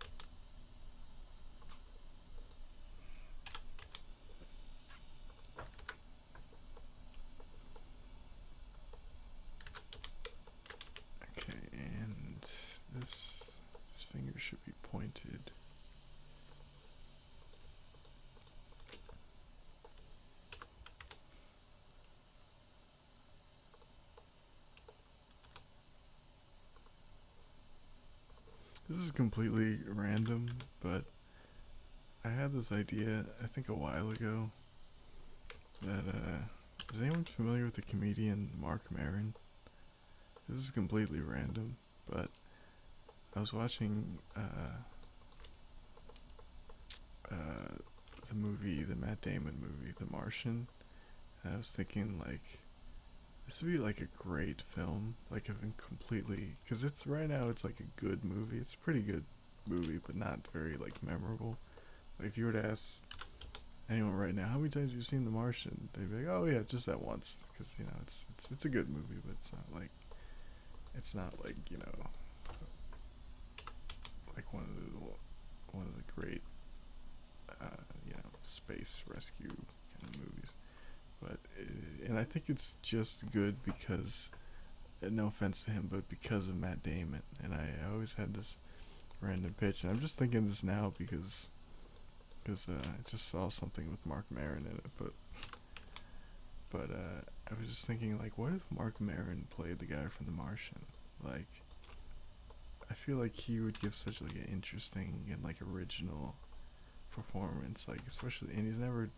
Okay, and this finger should be pointed. This is completely random, but I had this idea, I think a while ago, that, is anyone familiar with the comedian Mark Maron? This is completely random, but I was watching, the movie, the Matt Damon movie, The Martian, and I was thinking, like, this would be like a great film, like a completely, because it's right now it's like a good movie. It's a pretty good movie, but not very like memorable. Like if you were to ask anyone right now, how many times have you seen The Martian? They'd be like, oh yeah, just that once, because you know it's a good movie, but it's not like you know like one of the great you know space rescue kind of movies. But and I think it's just good because, no offense to him, but because of Matt Damon. And I always had this random pitch, and I'm just thinking this now because I just saw something with Mark Maron in it. But I was just thinking, like, what if Mark Maron played the guy from The Martian? Like, I feel like he would give such like an interesting and like original performance. Like, especially, and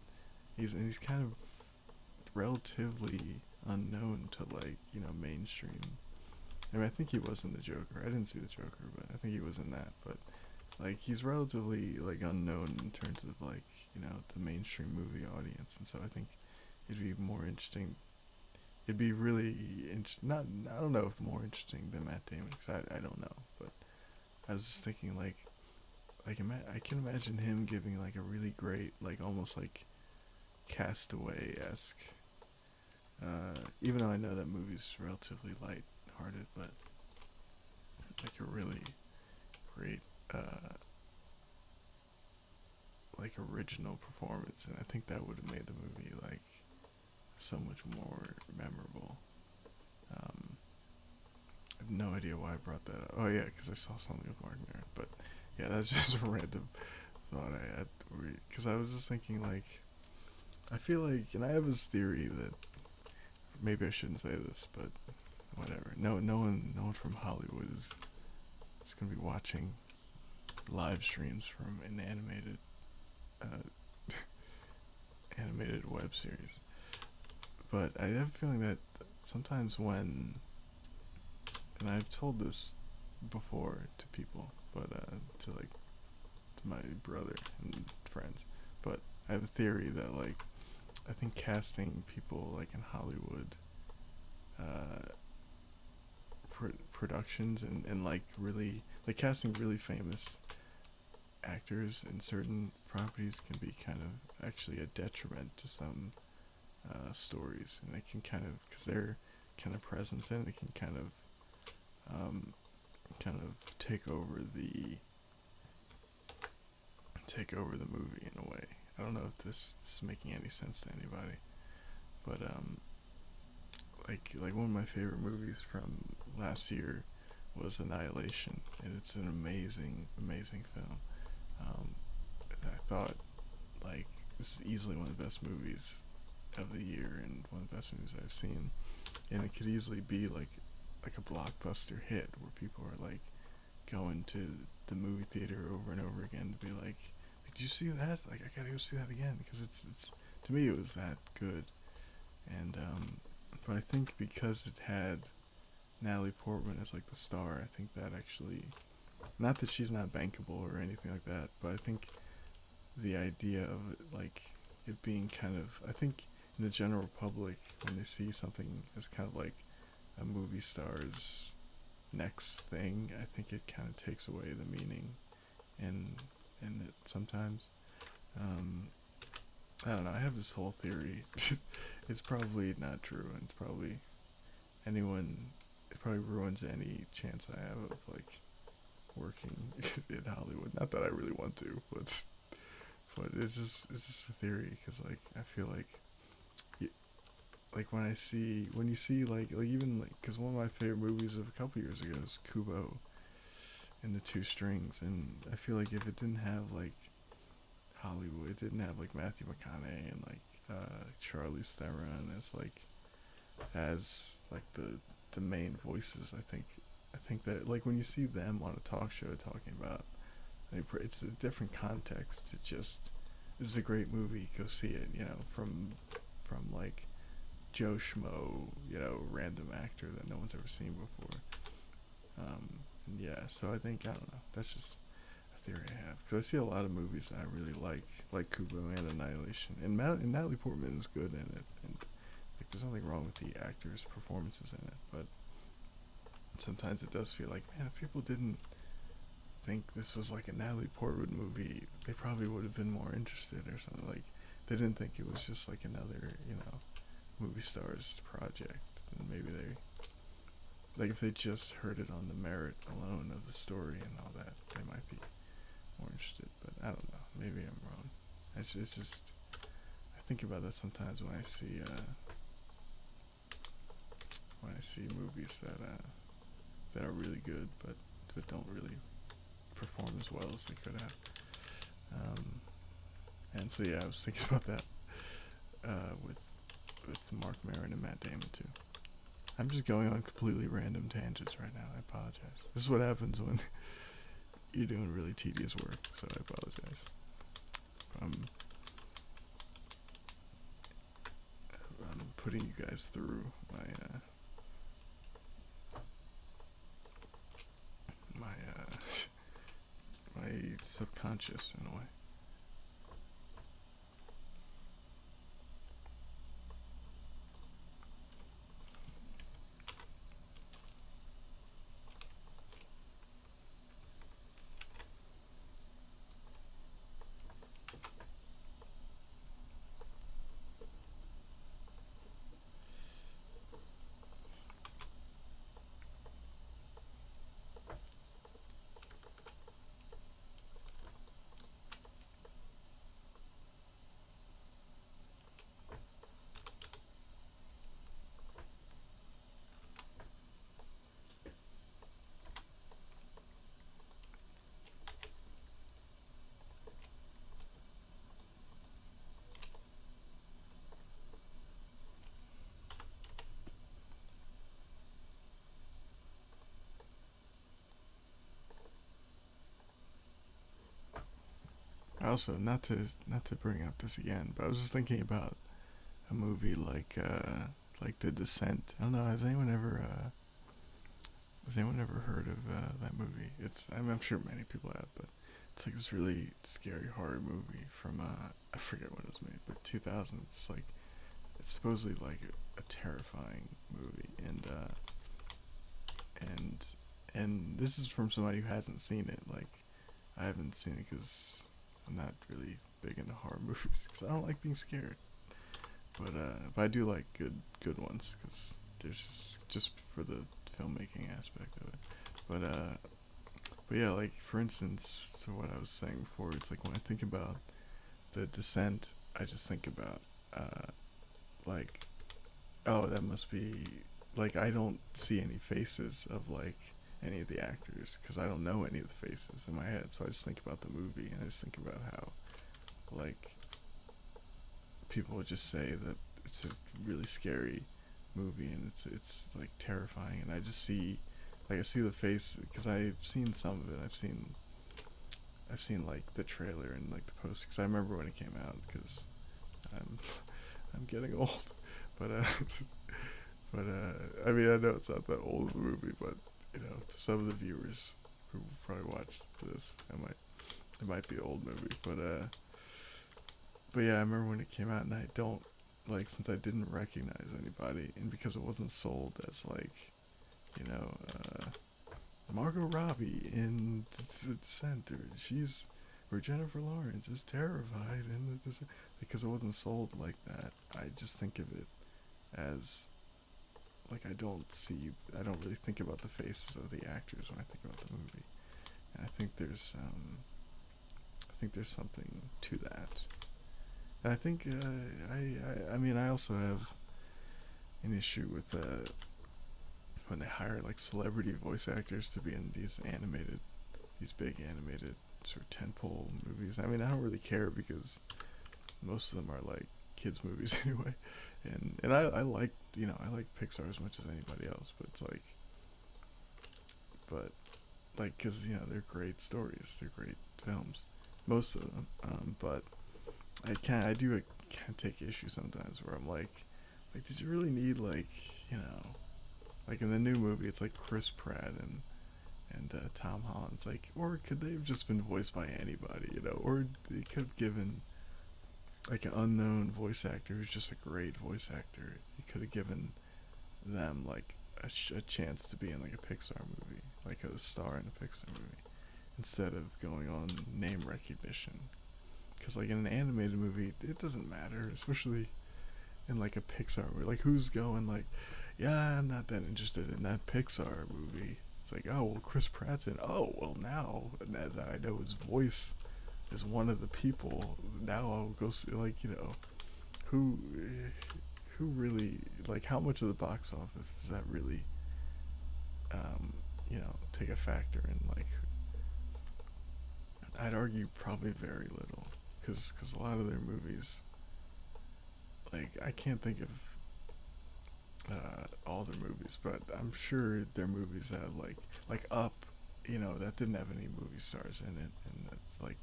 he's kind of relatively unknown to like you know mainstream. I mean, I think he was in the Joker. I didn't see the Joker, but I think he was in that. But like, he's relatively like unknown in terms of like you know the mainstream movie audience, and so I think it'd be more interesting. It'd be really not. I don't know if more interesting than Matt Damon, because I don't know. But I was just thinking like I can imagine him giving like a really great like almost like Castaway-esque. Even though I know that movie's relatively light-hearted, but like a really great, like original performance, and I think that would have made the movie like so much more memorable. I have no idea why I brought that up. Oh yeah, because I saw something with Mark Maron. But yeah, that's just a random thought I had. Because I was just thinking like, I feel like, and I have this theory that maybe I shouldn't say this, but whatever. No one from Hollywood is gonna be watching live streams from an uh, animated web series. But I have a feeling that sometimes when, and I've told this before to people, but to like to my brother and friends, but I have a theory that like I think casting people like in Hollywood productions and like really like casting really famous actors in certain properties can be kind of actually a detriment to some stories, and it can kind of, because they're kind of present in it, can um, kind of take over the movie in a way. I don't know if this is making any sense to anybody, but like one of my favorite movies from last year was Annihilation, and it's an amazing film. Um, I thought like this is easily one of the best movies of the year and one of the best movies I've seen, and it could easily be like a blockbuster hit where people are like going to the movie theater over and over again to be like, did you see that? Like, I gotta go see that again because it's to me it was that good. And but I think because it had Natalie Portman as like the star, I think that actually, not that she's not bankable or anything like that, but I think the idea of it, like it being kind of, I think in the general public when they see something as kind of like a movie star's next thing, I think it kind of takes away the meaning in it sometimes. Um, I don't know. I have this whole theory. It's probably not true, and it's probably anyone. It probably ruins any chance I have of like working in Hollywood. Not that I really want to, but it's just a theory because like I feel like like when you see like even like because one of my favorite movies of a couple years ago is Kubo and the Two Strings, and I feel like if it didn't have like Hollywood, it didn't have like Matthew McConaughey and like Charlize Theron as like the main voices. I think that like when you see them on a talk show talking about, like, it's a different context. It just, this is a great movie. Go see it. You know, from like Joe Schmo, random actor that no one's ever seen before. And yeah, so I think, I don't know. That's just a theory I have because I see a lot of movies that I really like Kubo and Annihilation, and Natalie Portman is good in it, and like there's nothing wrong with the actors' performances in it, but sometimes it does feel like, man, if people didn't think this was like a Natalie Portman movie, they probably would have been more interested or something. Like they didn't think it was just like another, movie star's project. And maybe they, like if they just heard it on the merit alone of the story and all that, they might be more interested. But I don't know. Maybe I'm wrong. It's just I think about that sometimes when I see movies that are really good but don't really perform as well as they could have. Um, and so yeah, I was thinking about that with Mark Maron and Matt Damon too. I'm just going on completely random tangents right now. I apologize. This is what happens when you're doing really tedious work, so I apologize. Um, I'm putting you guys through my my subconscious in a way. Also, not to bring up this again, but I was just thinking about a movie like The Descent. I don't know. Has anyone ever heard of that movie? I'm sure many people have, but it's like this really scary horror movie from I forget when it was made, but 2000. It's supposedly like a terrifying movie, and and this is from somebody who hasn't seen it. Like I haven't seen it because I'm not really big into horror movies because I don't like being scared. but I do like good ones because there's just for the filmmaking aspect of it. But but yeah, like for instance, so what I was saying before, it's like when I think about the Descent, I just think about like, oh, that must be like I don't see any faces of like any of the actors because I don't know any of the faces in my head. So I just think about the movie and I just think about how like people would just say that it's a really scary movie and it's like terrifying and I just see like I see the face because I've seen some of it. I've seen like the trailer and like the poster because I remember when it came out because I'm I'm getting old, but but I mean I know it's not that old of a movie, but you know to some of the viewers who probably watched this, it might be an old movie, but yeah, I remember when it came out, and I don't like since I didn't recognize anybody, and because it wasn't sold as like you know Margot Robbie in the Descent, she's or Jennifer Lawrence is terrified, and because it wasn't sold like that, I just think of it as like I don't really think about the faces of the actors when I think about the movie, and I think there's something to that. And I think I mean I also have an issue with when they hire like celebrity voice actors to be in these big animated sort of tentpole movies. I mean I don't really care because most of them are like kids movies anyway, and I like I like Pixar as much as anybody else, but it's like but like because they're great stories, they're great films, most of them, but I do kind of take issue sometimes where I'm like, did you really need like, you know, like in the new movie, it's like Chris Pratt and Tom Holland. It's like, or could they have just been voiced by anybody, or they could have given like an unknown voice actor who's just a great voice actor. You could have given them like a chance to be in like a Pixar movie, like a star in a Pixar movie, instead of going on name recognition. Because like in an animated movie, it doesn't matter, especially in like a Pixar movie. Like who's going like, yeah, I'm not that interested in that Pixar movie. It's like, oh well, Chris Pratt's in. Oh well, now that I know his voice is one of the people, now I'll go see like who who really like how much of the box office does that really take a factor in like I'd argue probably very little because a lot of their movies like I can't think of all their movies, but I'm sure their movies that like Up, that didn't have any movie stars in it, and that like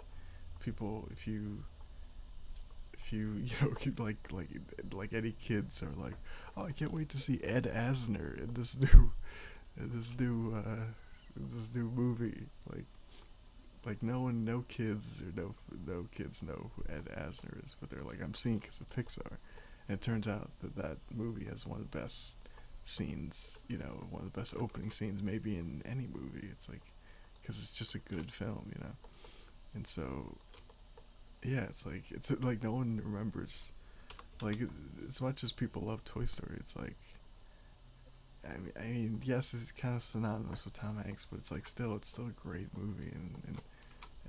people if you like any kids are like, oh, I can't wait to see Ed Asner in in this new movie, like no kids or no kids know who Ed Asner is, but they're like, I'm seeing because of Pixar, and it turns out that movie has one of the best scenes, one of the best opening scenes maybe in any movie. It's like because it's just a good film, and so yeah, it's like no one remembers like as much as people love Toy Story. It's like I mean, yes, it's kind of synonymous with Tom Hanks, but it's like it's still a great movie,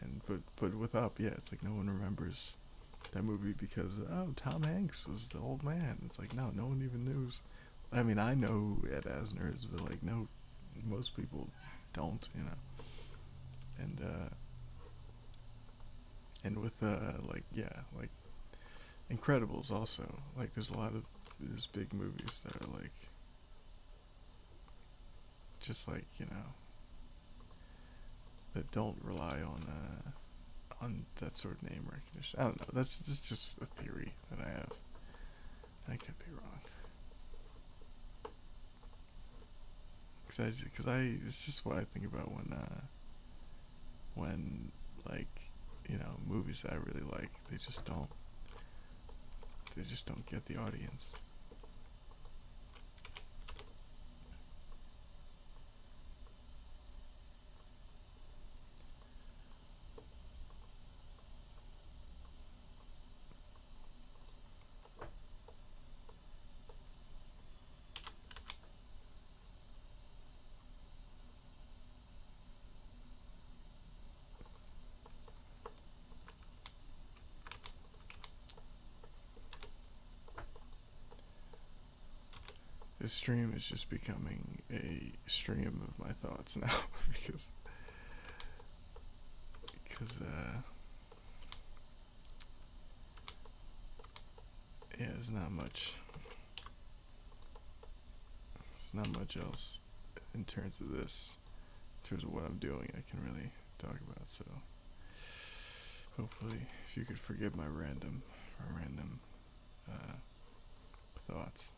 and but with Up, yeah, it's like no one remembers that movie because oh, Tom Hanks was the old man. It's like no one even knows. I mean, I know who Ed Asner is, but like no, most people don't, and with like yeah, like Incredibles also, like there's a lot of these big movies that are like just like that don't rely on that sort of name recognition. I don't know. That's just a theory that I have. I could be wrong. Cause it's just what I think about when like movies that I really like, they just don't get the audience. this stream is just becoming a stream of my thoughts now because yeah, there's not much else in terms of this, in terms of what I'm doing I can really talk about. So hopefully, if you could forgive my random uh, thoughts.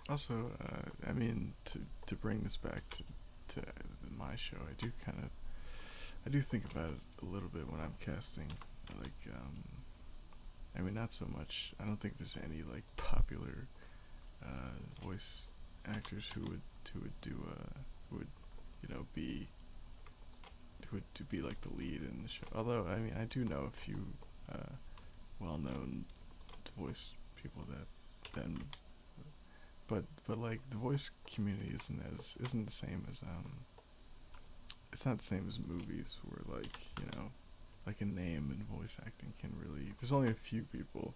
Also, I mean, to bring this back to my show, I do think about it a little bit when I'm casting. Like, I mean, not so much. I don't think there's any like popular voice actors who would do who would be who would to be like the lead in the show. Although, I mean, I do know a few uh, well-known voice people that then, but like the voice community isn't the same as it's not the same as movies where like like a name in voice acting can really, there's only a few people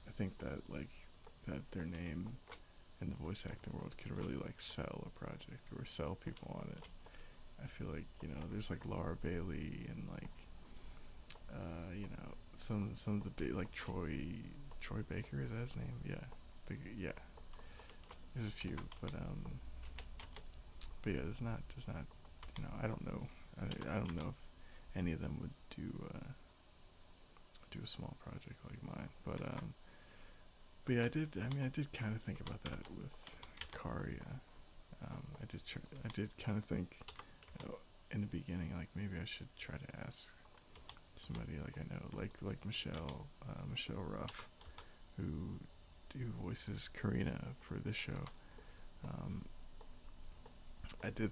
I think that their name in the voice acting world could really like sell a project or sell people on it. I feel like there's like Laura Bailey and like some of the big like Troy Baker, is that his name? Yeah, there's a few, but yeah, there's not I don't know, I don't know if any of them would do a small project like mine, but yeah, I did kind of think about that with Karia. I did kind of think in the beginning, like maybe I should try to ask somebody like I know, like Michelle Ruff, who voices Karina for this show. Um, I did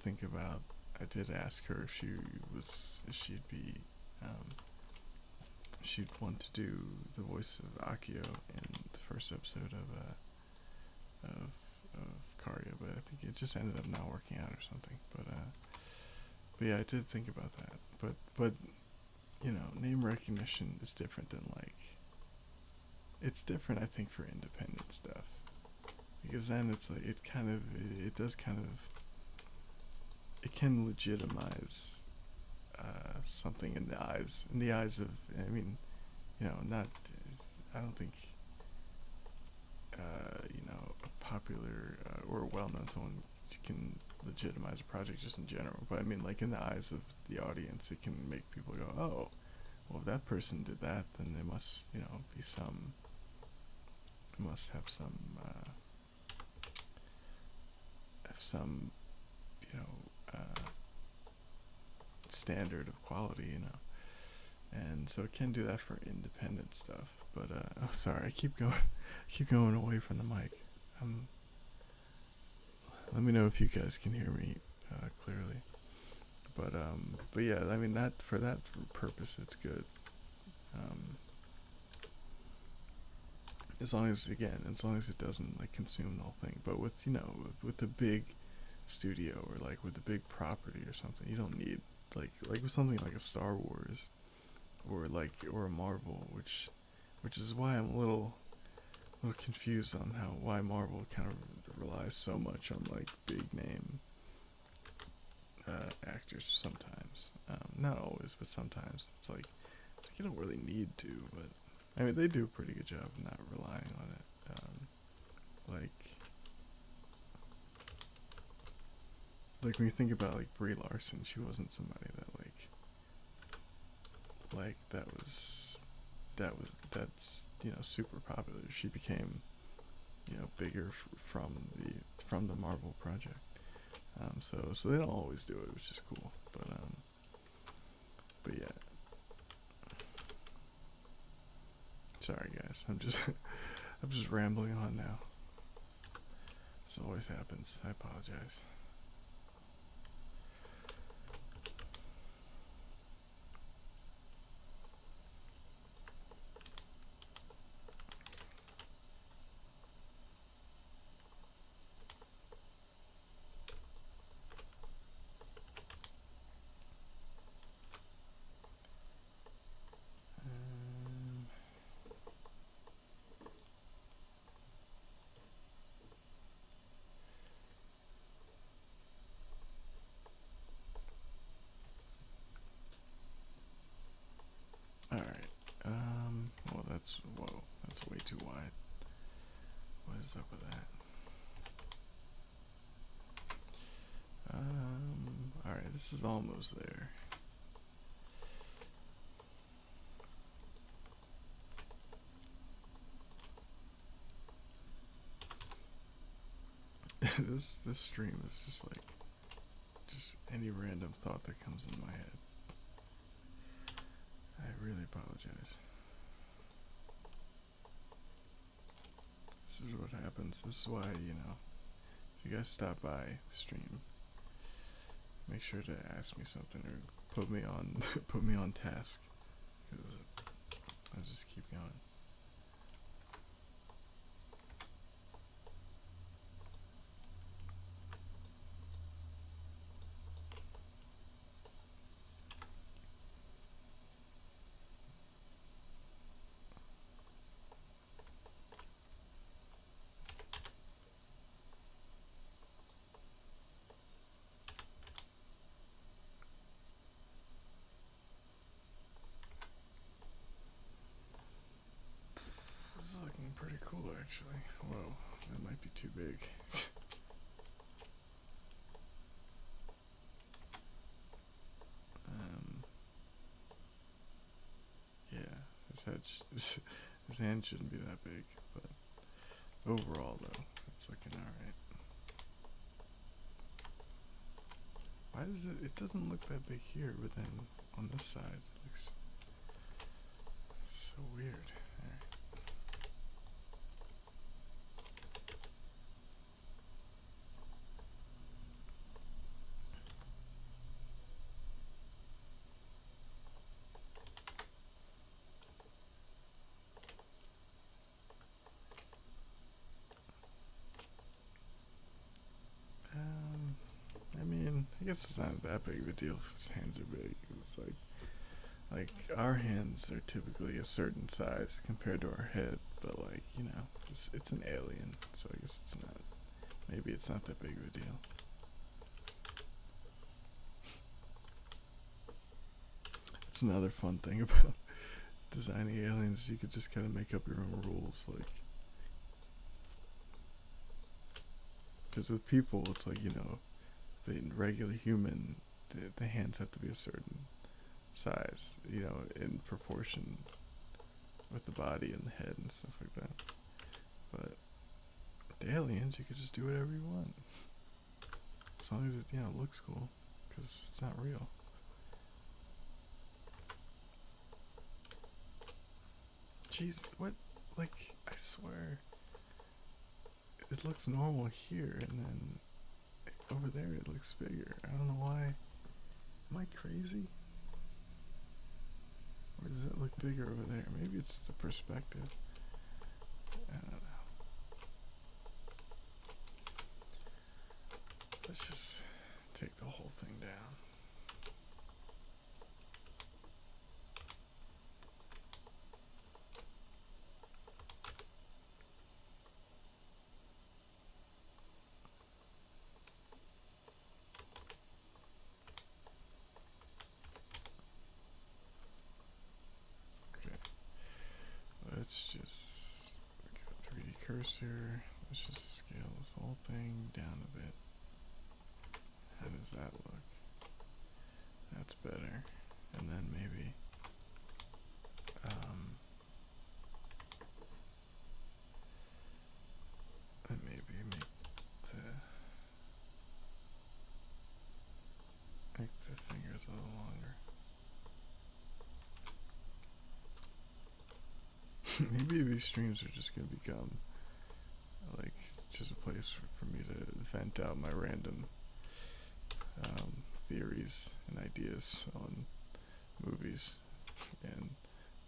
ask her if if she'd want to do the voice of Akio in the first episode of Karia, but I think it just ended up not working out or something. But yeah, I did think about that. But name recognition is different than like, it's different I think for independent stuff, because then it's like it does kind of, it can legitimize something in the eyes of, I mean, not, I don't think a popular or a well-known someone can legitimize a project just in general, but I mean like in the eyes of the audience it can make people go, oh well, if that person did that, then there must be some, it must have some you know standard of quality, and so it can do that for independent stuff. But oh, sorry, I keep going away from the mic. Let me know if you guys can hear me clearly. But yeah, I mean that for that purpose, it's good. Um, as long as it doesn't like consume the whole thing. But with with the big studio or like with the big property or something, you don't need like with something like a Star Wars or a Marvel, which is why I'm a little confused on why Marvel kind of relies so much on like big name actors sometimes. Not always, but sometimes it's like you don't really need to, but I mean they do a pretty good job of not relying on it. Like when you think about like Brie Larson, she wasn't somebody that like that's super popular. She became bigger from the Marvel project. So they don't always do it, which is cool. But yeah. Sorry guys, I'm just rambling on now. This always happens. I apologize. Alright. That's way too wide. What is up with that? Alright, this is almost there. This stream is just like any random thought that comes in my head. I really apologize. This is what happens. This is why, if you guys stop by the stream, make sure to ask me something or put me on put me on task, because I'll just keep going. This is looking pretty cool, actually. Whoa, that might be too big. Yeah, his hand shouldn't be that big, but overall, though, it's looking alright. Why does it doesn't look that big here, but then on this side, it looks so weird. Alright. I guess it's not that big of a deal if his hands are big. It's like our hands are typically a certain size compared to our head, but it's an alien, so I guess it's not. Maybe it's not that big of a deal. It's another fun thing about designing aliens. You could just kind of make up your own rules, because with people, it's the regular human, the hands have to be a certain size, in proportion with the body and the head and stuff like that. But the aliens, you could just do whatever you want, as long as it looks cool, because it's not real. Jeez, what? I swear, it looks normal here, and then over there it looks bigger. I don't know why. Am I crazy? Or does it look bigger over there? Maybe it's the perspective. I don't know. Let's just take the whole thing down. Let's just get a 3D cursor. Let's just scale this whole thing down a bit. How does that look? That's better. And then maybe make make the fingers a little longer. Maybe these streams are just gonna become like just a place for me to vent out my random theories and ideas on movies and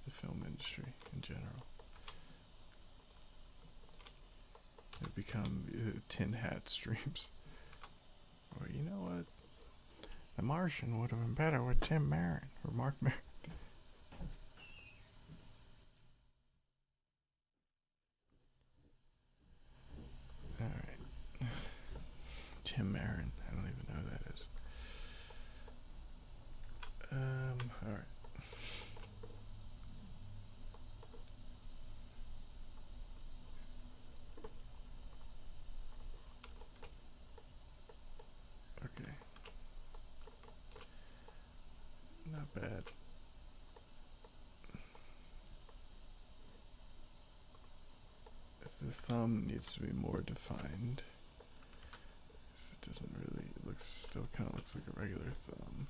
the film industry in general. It become tin hat streams. Or you know what? The Martian would have been better with Tim Marin or Mark Maron. All right, Tim Marin. I don't even know who that is. All right. Okay. Not bad. The thumb needs to be more defined. It doesn't really. It looks still kind of looks like a regular thumb.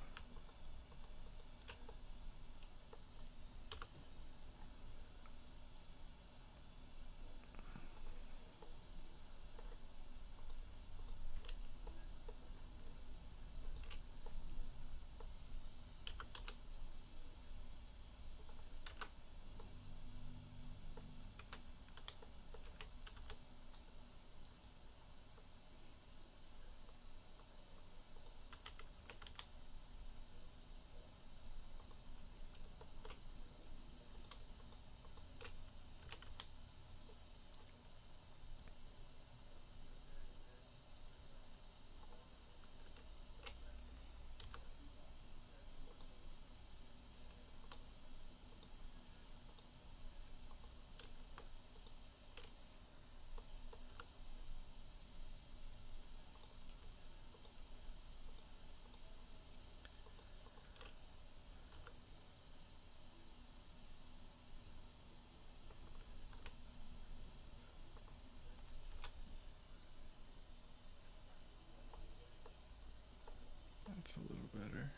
That's a little better.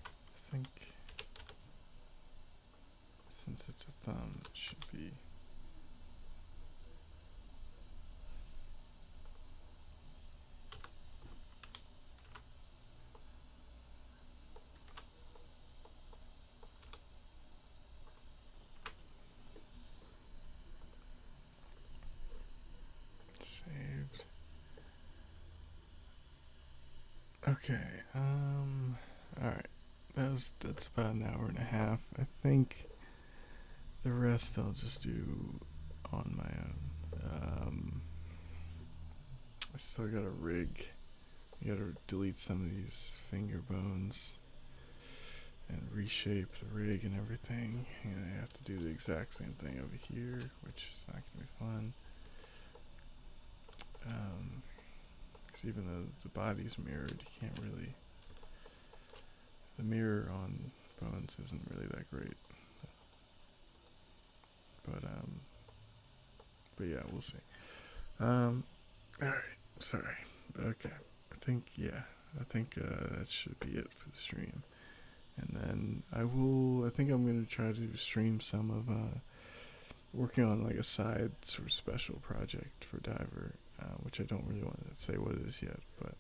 I think since it's a thumb, it should be. Saved. Okay. All right. That's about an hour and a half. I think the rest I'll just do on my own. I still gotta rig. You gotta delete some of these finger bones and reshape the rig and everything. And I have to do the exact same thing over here, which is not gonna be fun. Because even though the body's mirrored, you can't really. The mirror on bones isn't really that great. But yeah, we'll see. All right. Sorry. Okay. I think that should be it for the stream. And then I think I'm gonna try to stream some of working on like a side sort of special project for Diver, which I don't really want to say what it is yet, but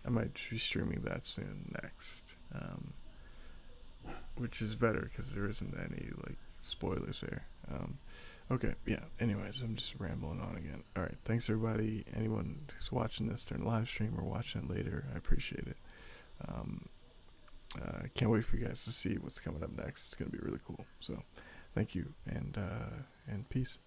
I might be streaming that soon next, which is better because there isn't any like spoilers there. Okay, yeah. Anyways, I'm just rambling on again. All right, thanks everybody. Anyone who's watching this during the live stream or watching it later, I appreciate it. I can't wait for you guys to see what's coming up next. It's gonna be really cool. So, thank you and peace.